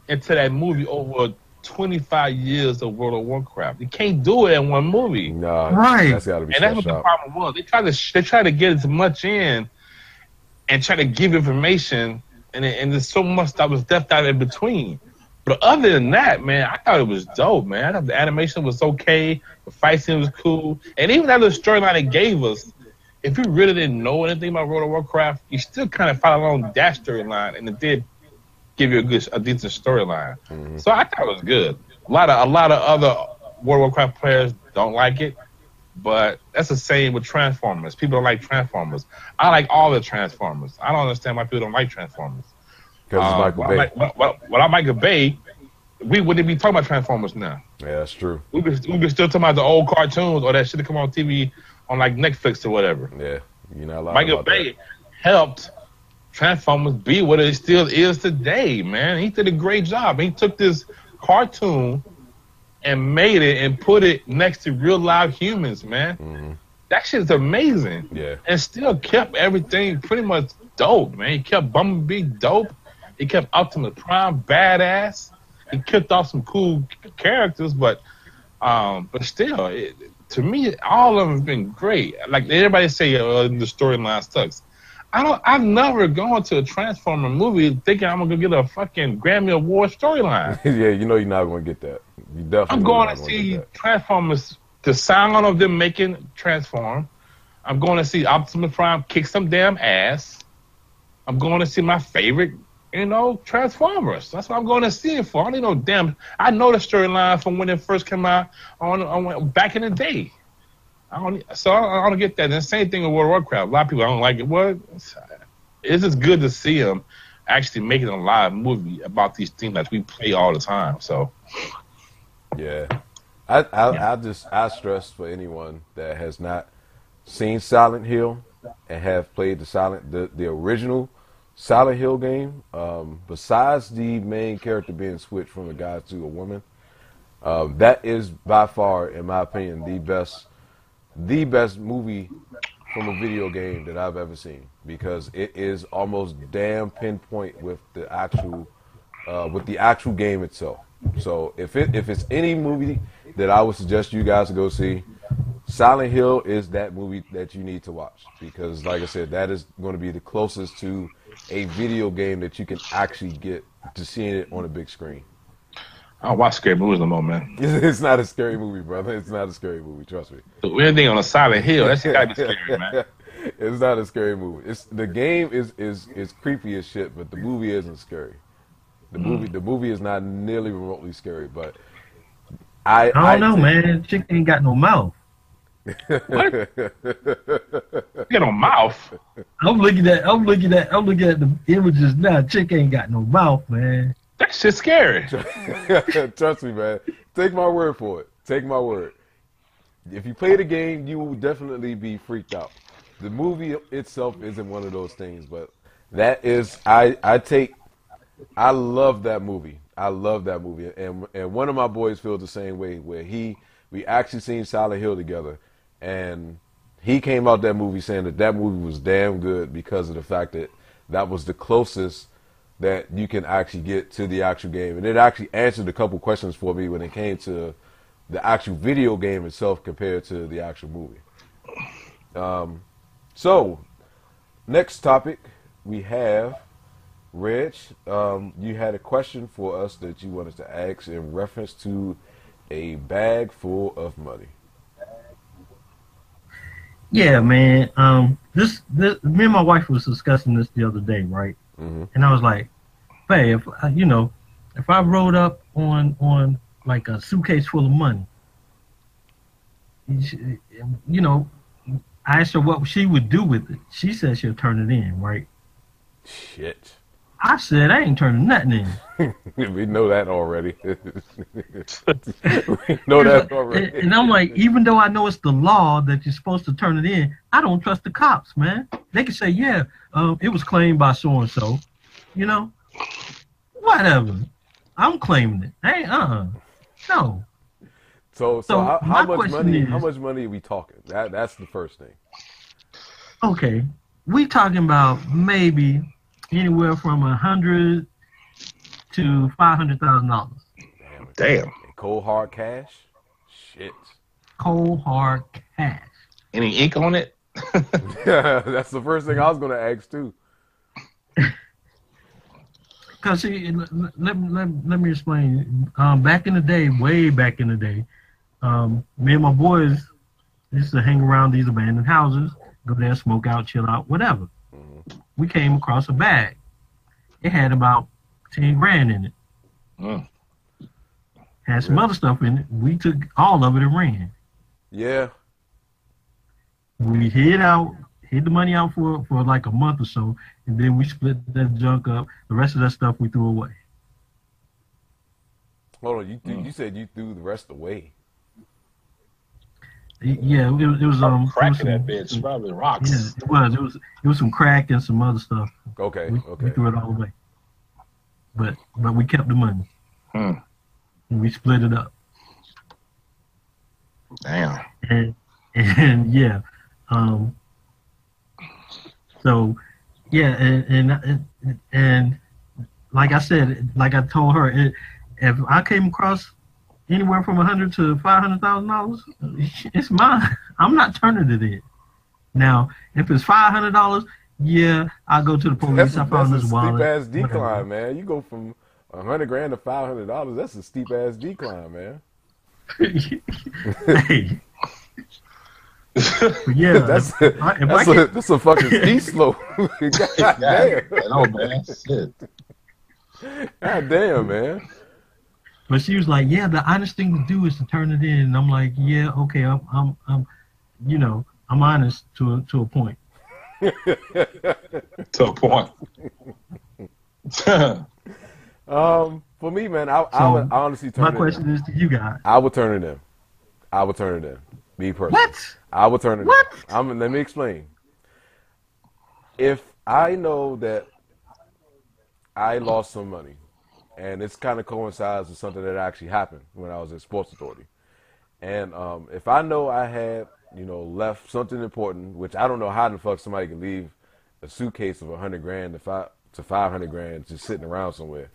into that movie over 25 years of World of Warcraft. You can't do it in one movie. No, right. That's gotta be. And that's what the problem was. They try to get as much in and try to give information, and there's so much that was left out in between. But other than that, man, I thought it was dope, man. I thought the animation was okay, the fight scene was cool, and even that little storyline they gave us, if you really didn't know anything about World of Warcraft, you still kind of follow along that storyline, and it did give you a decent storyline. Mm-hmm. So I thought it was good. A lot of other World of Warcraft players don't like it, but that's the same with Transformers. People don't like Transformers. I like all the Transformers. I don't understand why people don't like Transformers. Because it's Michael Bay. Without Michael Bay, we wouldn't be talking about Transformers now. Yeah, that's true. We could still talking about the old cartoons or that shit that come on TV on like Netflix or whatever. Yeah, you're not lying. Michael Bay helped Transformers be what it still is today, man. He did a great job. He took this cartoon and made it and put it next to real live humans, man. Mm-hmm. That shit's amazing. Yeah. And still kept everything pretty much dope, man. He kept Bumblebee dope. He kept Optimus Prime badass. He kicked off some cool characters, but still, to me, all of them have been great. Like everybody say, the storyline sucks. I've never gone to a Transformer movie thinking I'm gonna get a fucking Grammy Award storyline. Yeah, you know you're not gonna get that. You definitely. I'm going to see Transformers. The sound of them making Transform. I'm going to see Optimus Prime kick some damn ass. I'm going to see my favorite, Transformers. That's what I'm going to see it for. I don't know, I know the storyline from when it first came out on back in the day. I don't get that. And the same thing with World of Warcraft. A lot of people don't like it. Well, it's just good to see them actually making a live movie about these things that we play all the time. So, yeah, I stress for anyone that has not seen Silent Hill and have played the original Silent Hill game. Besides the main character being switched from a guy to a woman, that is by far, in my opinion, the best movie from a video game that I've ever seen, because it is almost damn pinpoint with the actual game itself. So if it's any movie that I would suggest you guys to go see, Silent Hill is that movie that you need to watch, because like I said, that is going to be the closest to a video game that you can actually get to seeing it on a big screen. I don't watch scary movies no more, man. It's not a scary movie, brother. It's not a scary movie. Trust me. So anything on a Silent Hill, that shit gotta be scary, man. It's not a scary movie. The game is creepy as shit, but the movie isn't scary. The movie is not nearly remotely scary, but I don't know, man. Chick ain't got no mouth. What? You got no mouth. I'm looking at the images now. Chick ain't got no mouth, man. That shit's scary. Trust me, man. Take my word for it. Take my word. If you play the game, you will definitely be freaked out. The movie itself isn't one of those things, but that is I love that movie. I love that movie, and one of my boys feels the same way. Where we actually seen Silent Hill together, and he came out that movie saying that movie was damn good because of the fact that was the closest that you can actually get to the actual game, and it actually answered a couple questions for me when it came to the actual video game itself compared to the actual movie. So, next topic we have. Reg, you had a question for us that you wanted to ask in reference to a bag full of money. Yeah, man. This me and my wife was discussing this the other day, right? Mm-hmm. And I was like, "Hey, if I rode up on like a suitcase full of money, I asked her what she would do with it. She said she'll turn it in, right? Shit. I said I ain't turning nothing in. We know that already. We know that already. And I'm like, even though I know it's the law that you're supposed to turn it in, I don't trust the cops, man. They can say, yeah, it was claimed by so and so. Whatever. I'm claiming it. Hey, no. So how much money? How much money are we talking? That's the first thing. Okay, we talking about maybe anywhere from $100,000 to $500,000. Damn. Cold hard cash? Shit. Cold hard cash. Any ink on it? Yeah, that's the first thing I was going to ask too. Because see, let me explain. Back in the day, way back in the day, me and my boys used to hang around these abandoned houses, go there, smoke out, chill out, whatever. We came across a bag. It had about 10 grand in it. Had some other stuff in it. We took all of it and ran. Yeah. We hid the money out for like a month or so, and then we split that junk up. The rest of that stuff we threw away. Hold on, you said you threw the rest away. Yeah, it was crack in that bitch, probably rocks. Yeah, it was some crack and some other stuff. Okay, we threw it all away. But we kept the money. And we split it up. Damn. And yeah. So yeah, and like I said, like I told her, if I came across anywhere from $100,000 to $500,000, it's mine. I'm not turning it in. Now, if it's $500, yeah, I'll go to the police. I found this wallet. That's a steep ass decline, man. You go from $100,000 to $500. That's a steep ass decline, man. Hey. Yeah, that's a fucking ski slope. God damn. No, man. Shit. God damn, man. But she was like, "Yeah, the honest thing to do is to turn it in." And I'm like, "Yeah, okay, I'm honest to a point." To a point. For me, man, I would honestly turn it in. My question is to you guys. I would turn it in. Me personally. What? I would turn it What? in. Let me explain. If I know that I lost some money, and it's kind of coincides with something that actually happened when I was at Sports Authority, and if I know I had, left something important, which I don't know how the fuck somebody can leave a suitcase of $100,000 to $500,000 just sitting around somewhere.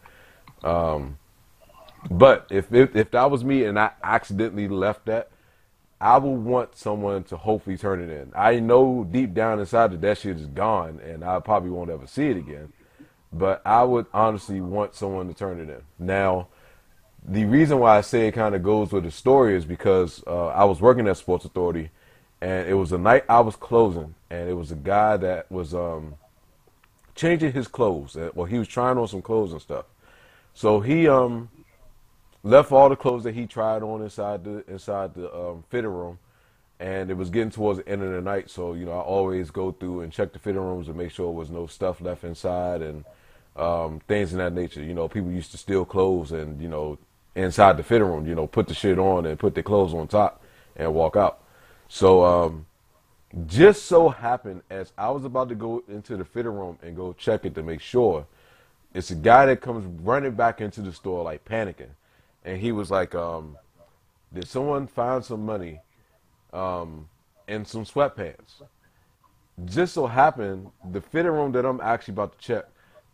But if that was me and I accidentally left that, I would want someone to hopefully turn it in. I know deep down inside that shit is gone and I probably won't ever see it again. But I would honestly want someone to turn it in. Now, the reason why I say it kind of goes with the story is because I was working at Sports Authority, and it was a night I was closing, and it was a guy that was changing his clothes. Well, he was trying on some clothes and stuff. So he left all the clothes that he tried on inside the fitting room, and it was getting towards the end of the night. So I always go through and check the fitting rooms and make sure there was no stuff left inside and things in that nature. People used to steal clothes and inside the fitting room, put the shit on and put their clothes on top and walk out. So just so happened as I was about to go into the fitting room and go check it to make sure, it's a guy that comes running back into the store like panicking. And he was like, did someone find some money in some sweatpants? Just so happened, the fitting room that I'm actually about to check,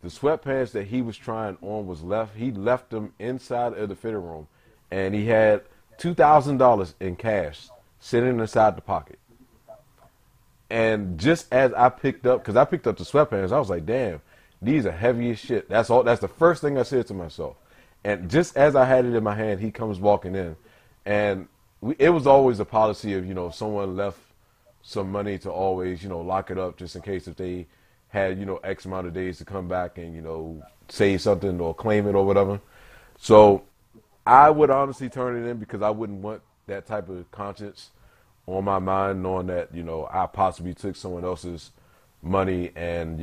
the sweatpants that he was trying on was left. He left them inside of the fitting room, and he had $2,000 in cash sitting inside the pocket. And just as I picked up, because I picked up the sweatpants, I was like, damn, these are heavy as shit. That's the first thing I said to myself. And just as I had it in my hand, he comes walking in. And it was always a policy of, if someone left some money to always, lock it up just in case if they had, X amount of days to come back and, say something or claim it or whatever. So I would honestly turn it in because I wouldn't want that type of conscience on my mind, knowing that, I possibly took someone else's money and,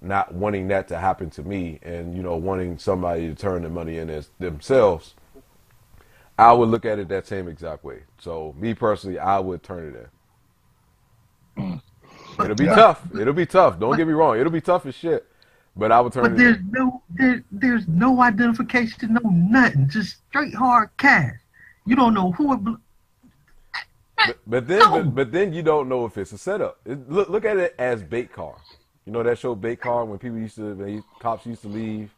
not wanting that to happen to me and, wanting somebody to turn the money in as themselves. I would look at it that same exact way. So me personally, I would turn it in. It'll be tough. It'll be tough. Don't get me wrong. It'll be tough as shit. But I would turn it in. There's no identification, no nothing. Just straight hard cash. You don't know who it. But then you don't know if it's a setup. Look at it as bait car. You know that show Bait Car when cops used to leave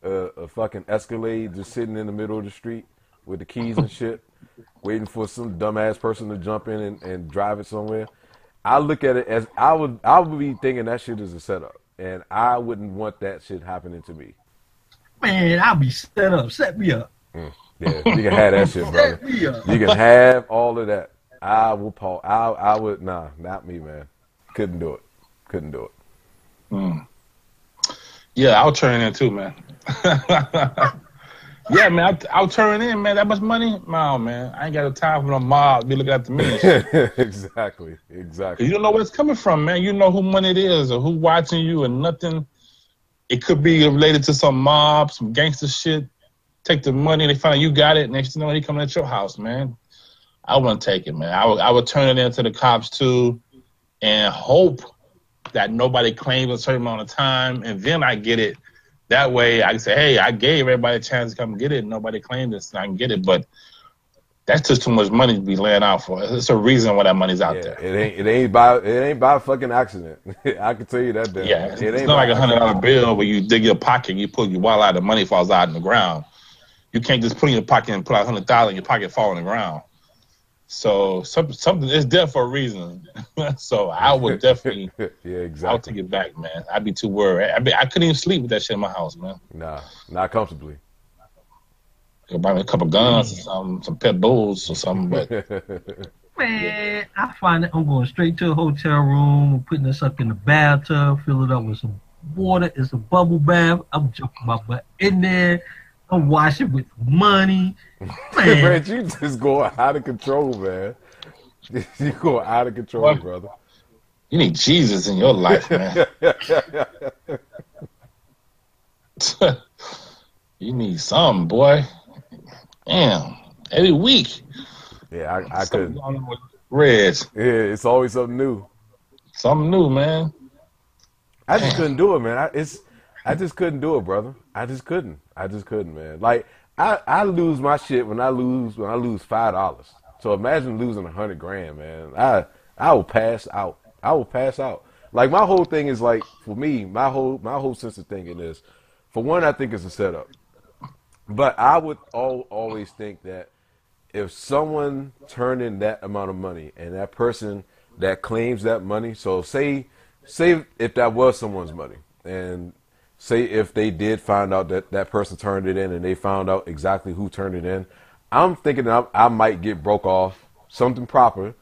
a fucking Escalade just sitting in the middle of the street with the keys and shit, waiting for some dumbass person to jump in and drive it somewhere. I look at it as I would be thinking that shit is a setup, and I wouldn't want that shit happening to me. Man, I'll be set up. Set me up. Yeah, you can have that shit, brother. You can have all of that. I would, not me, man. Couldn't do it. Couldn't do it. Mm. Yeah, I'll turn it in too, man. Yeah, man, I'll turn it in, man. That much money? No, man. I ain't got the time for no mob to be looking after me and shit. Exactly. You don't know where it's coming from, man. You know who money it is or who watching you and nothing. It could be related to some mob, some gangster shit. Take the money, they find out you got it. Next thing you know, he coming at your house, man. I wouldn't take it, man. I would turn it in to the cops, too, and hope that nobody claims a certain amount of time, and then I get it. That way, I can say, hey, I gave everybody a chance to come get it, and nobody claimed this, and I can get it. But that's just too much money to be laying out for. It's a reason why that money's out there. It ain't by fucking accident. I can tell you that. Damn. Yeah, it's not like $100 bill where you dig your pocket, you pull your wallet out, the money falls out in the ground. You can't just put in your pocket and pull out $100 in your pocket fall on the ground. So something is there for a reason. So I would definitely, exactly. I'll take it back, man. I'd be too worried. I couldn't even sleep with that shit in my house, man. Nah, not comfortably. Could buy me a couple guns or some pit bulls or something, but man, I find that I'm going straight to a hotel room, putting this up in the bathtub, fill it up with some water. It's a bubble bath. I'm jumping my butt in there. I'm washing with money. Man, you just going out of control, man. You going out of control, brother. You need Jesus in your life, man. You need something, boy. Damn. Every week. Yeah, I could. Reds. Yeah, it's always something new. Something new, man. I just couldn't do it, man. I just couldn't do it, brother. I just couldn't, man. Like I lose my shit when I lose $5. So imagine losing $100,000, man. I will pass out. Like my whole thing is like, for me, my whole sense of thinking is, for one, I think it's a setup. But I would always think that if someone turned in that amount of money and that person that claims that money, so say if that was someone's money, and say if they did find out that person turned it in and they found out exactly who turned it in, I'm thinking that I might get broke off something proper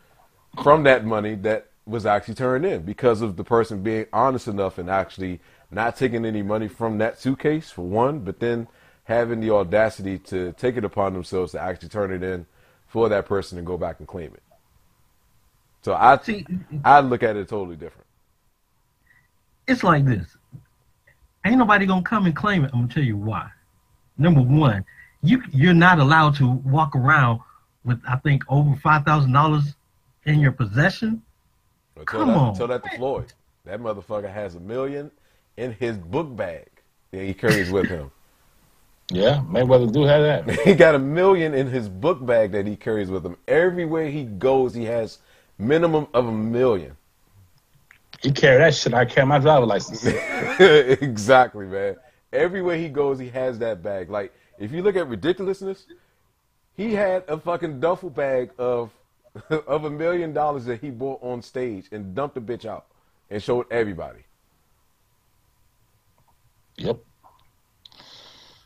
from that money that was actually turned in because of the person being honest enough and actually not taking any money from that suitcase, for one, but then having the audacity to take it upon themselves to actually turn it in for that person and go back and claim it. So I look at it totally different. It's like this. Ain't nobody gonna come and claim it. I'm gonna tell you why. Number one, you're not allowed to walk around with, I think, over $5,000 in your possession. Come on. Tell that to Floyd. That motherfucker has $1 million in his book bag that he carries with him. Yeah, Mayweather do have that. He got $1 million in his book bag that he carries with him. Everywhere he goes, he has minimum of $1 million. He carry that shit. I carry my driver's license. Exactly, man. Everywhere he goes, he has that bag. Like, if you look at ridiculousness, he had a fucking duffel bag of $1 million that he bought on stage and dumped the bitch out and showed everybody. Yep.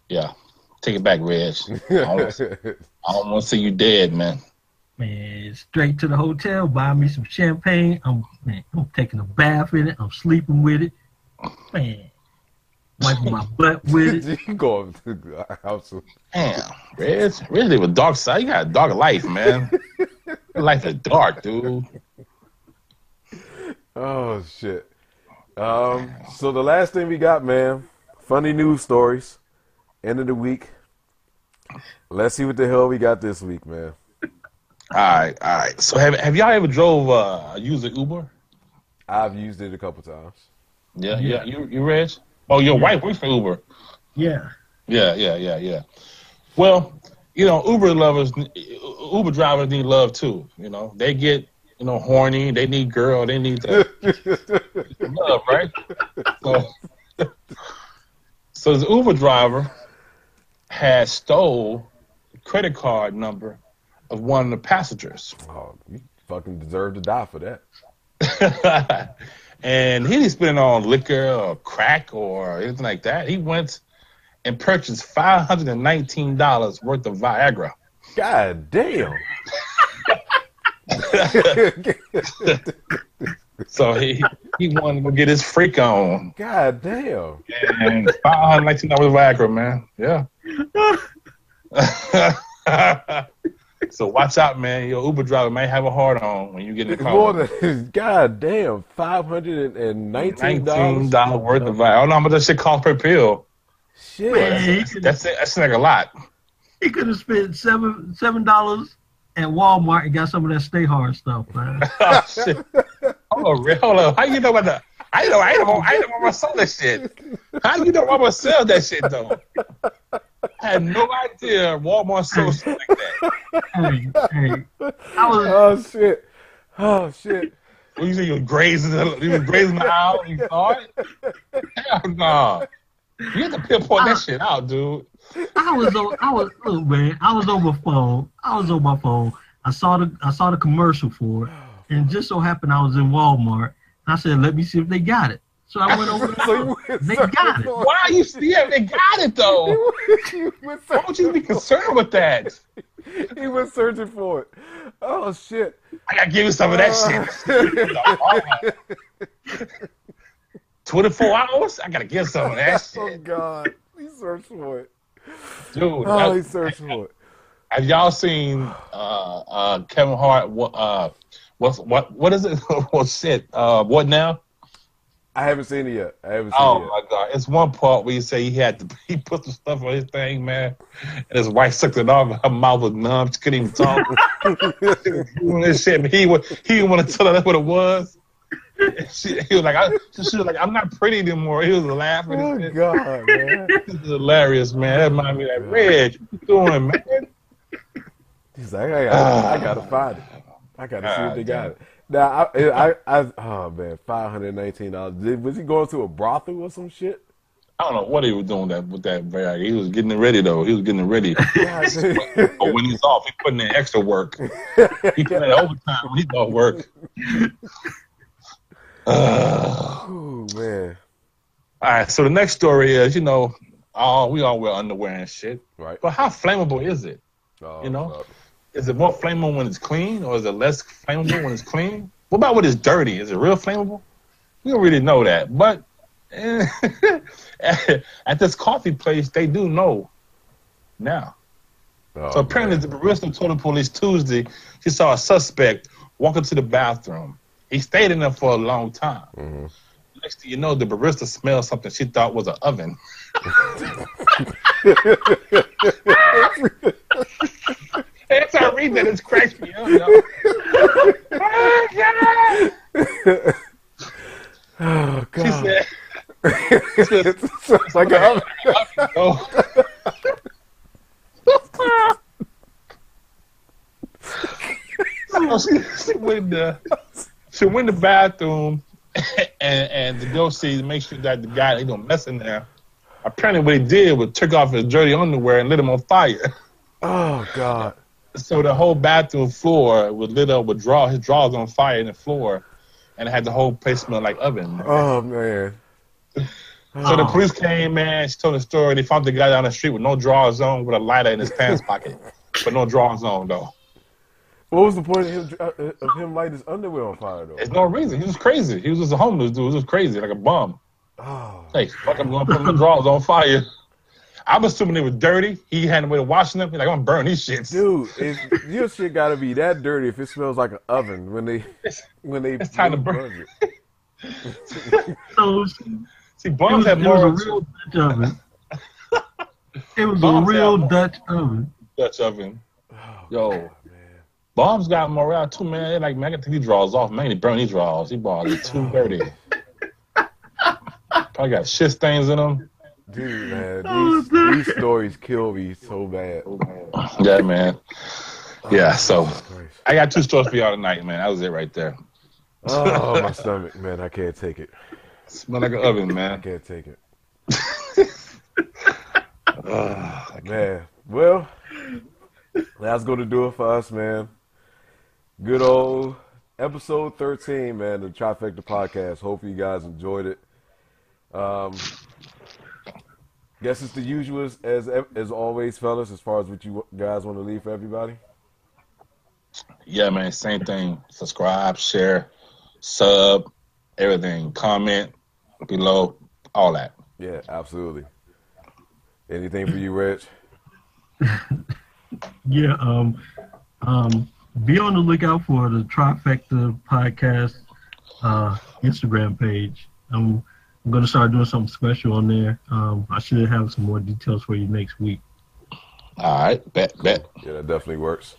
Yeah. Take it back, Reg. I don't want to see you dead, man. Man, straight to the hotel, buy me some champagne. I'm taking a bath in it. I'm sleeping with it. Man, wiping my butt with it. You going to the house? Damn, Reg live a dark side. You got a dark life, man. Your life is dark, dude. Oh shit. So the last thing we got, man, funny news stories. End of the week. Let's see what the hell we got this week, man. All right. So have y'all ever used an Uber? I've used it a couple times. Yeah. You Reg? Oh, your wife works for Uber. Yeah. Yeah. Well, Uber drivers need love too. They get horny. They need girl. They need love, right? So the Uber driver had stole the credit card number of one of the passengers. Oh, you fucking deserve to die for that. And he didn't spend it on liquor or crack or anything like that. He went and purchased $519 worth of Viagra. God damn. So he wanted to go get his freak on. God damn. And $519 Viagra, man. Yeah. So watch out, man. Your Uber driver may have a hard on when you get in the It's car. more than God damn, $519 $19 worth of Viagra. I don't know how much that shit costs per pill. Shit. Man, That's like a lot. he could have spent $7 at Walmart and got some of that Stay Hard stuff, man. Oh shit. Hold on. How you know about that? I know Mama sold that shit. How do you know Mama sell that shit though? I had no idea Walmart sold shit like that. Hey, Oh shit. Well, you say you were grazing the aisle and you saw it? Hell no. You have to pinpoint that shit out, dude. I was on my phone. I saw the commercial for it, and just so happened I was in Walmart. I said, "Let me see if they got it." So I went over. They got it. Why are you still? They got it though. Why would you be concerned with that? He was searching for it. Oh shit! I gotta give you some of that shit. 24 hours? I gotta get some of that shit. Oh god, he searched for it, dude. He searched for it. Have y'all seen Kevin Hart? What is it? Well, shit. What now? I haven't seen it yet. Oh my god! It's one part where you say he put some stuff on his thing, man, and his wife sucked it off. Her mouth was numb. She couldn't even talk. This shit, but he didn't want to tell her that's what it was. He was like, I'm not pretty anymore. He was laughing. Oh god, man, this is hilarious, man. That reminded me like, Reg, what you doing, man? He's like, I gotta find it. I gotta see if they got it. Now, oh man, $519. Was he going to a brothel or some shit? I don't know what he was doing with that Viagra. He was getting it ready though. He was getting it ready. But when he's off, he's putting in extra work. He putting in overtime when he's off work. Oh man. All right. So the next story is, we all wear underwear and shit. Right. But how flammable is it? Oh, Is it more flammable when it's clean, or is it less flammable when it's clean? What about when it's dirty? Is it real flammable? We don't really know that. But at this coffee place, they do know now. So apparently the barista told the police Tuesday she saw a suspect walk into the bathroom. He stayed in there for a long time. Mm-hmm. Next thing you know, the barista smelled something she thought was an oven. Every time I read that, it's cracks me up, yo. Oh, God. Oh, God. She said, it's like an oven. She went in the bathroom and to go see to make sure that the guy ain't gonna mess in there. Apparently, what he did was took off his dirty underwear and lit him on fire. Oh God! So the whole bathroom floor was lit up with his drawers on fire in the floor, and it had the whole place smell like oven. Oh man! So the police came, man. She told the story. They found the guy down the street with no drawers on, with a lighter in his pants pocket, but no drawers on though. What was the point of him lighting his underwear on fire though? There's no reason. He was crazy. He was just a homeless dude. He was just crazy, like a bum. Oh. Hey, fuck! I'm gonna put my drawers on fire. I'm assuming they were dirty. He had a way of washing them. He's like, I'm gonna burn these shits. Dude, your shit gotta be that dirty if it smells like an oven when they it's time to burn it. So, see, bombs have more. It was a real Dutch oven. It was a real Dutch oven. Dutch oven. Oh, yo, God, man. Bombs got morale too, man. They're like, man, I got to take these drawers off. Man, he burn these drawers. He bought it too dirty. Probably got shit stains in them. Dude, man, these stories kill me so bad. Yeah, man. Yeah, so I got 2 stories for y'all tonight, man. That was it right there. Oh, my stomach, man. I can't take it. Smell like an oven, I man. can't take it. Man, well, that's going to do it for us, man. Good old episode 13, man, the Trifecta podcast. Hopefully you guys enjoyed it. Guess it's the usual as always, fellas, as far as what you guys want to leave for everybody. Yeah, man, same thing. Subscribe, share, sub, everything. Comment below, all that. Yeah, absolutely. Anything for you, Reg? Yeah. Be on the lookout for the Trifecta podcast Instagram page. I'm gonna start doing something special on there. I should have some more details for you next week. All right, bet. Yeah, that definitely works.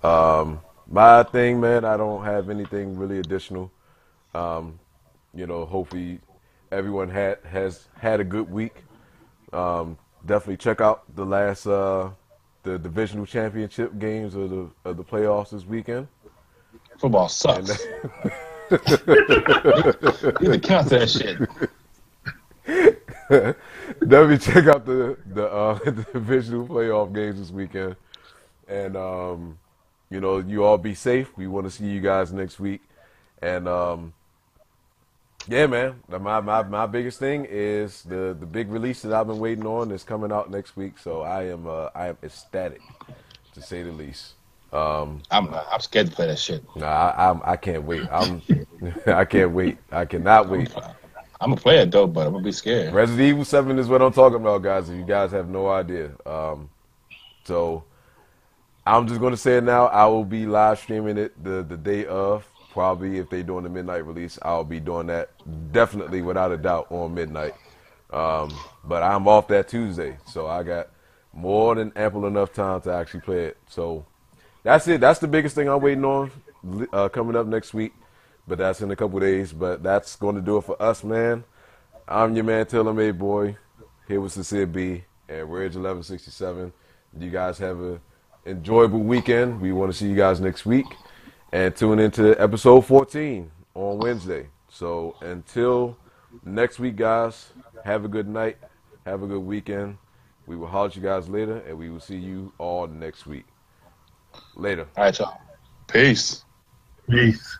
My thing, man, I don't have anything really additional. Hopefully everyone has had a good week. Definitely check out the last the divisional championship games of the playoffs this weekend. Football And sucks. You need to cancel that shit. definitely check out the the divisional playoff games this weekend. And you all be safe. We want to see you guys next week. And yeah, man. My biggest thing is the big release that I've been waiting on is coming out next week. So I am ecstatic, to say the least. I'm scared to play that shit. I can't wait. I can't wait. I cannot wait. I'm gonna play it though, but I'm gonna be scared. Resident Evil 7 is what I'm talking about, guys. If you guys have no idea, so I'm just gonna say it now. I will be live streaming it the day of. Probably if they're doing the midnight release, I'll be doing that definitely without a doubt on midnight. But I'm off that Tuesday, so I got more than ample enough time to actually play it. So that's it. That's the biggest thing I'm waiting on coming up next week. But that's in a couple days. But that's going to do it for us, man. I'm your man, Taylor Made Boy. Here with CincereB and Reg 1167. You guys have an enjoyable weekend. We want to see you guys next week. And tune into episode 14 on Wednesday. So until next week, guys, have a good night. Have a good weekend. We will holler at you guys later, and we will see you all next week. Later. All right, y'all. Peace. Peace.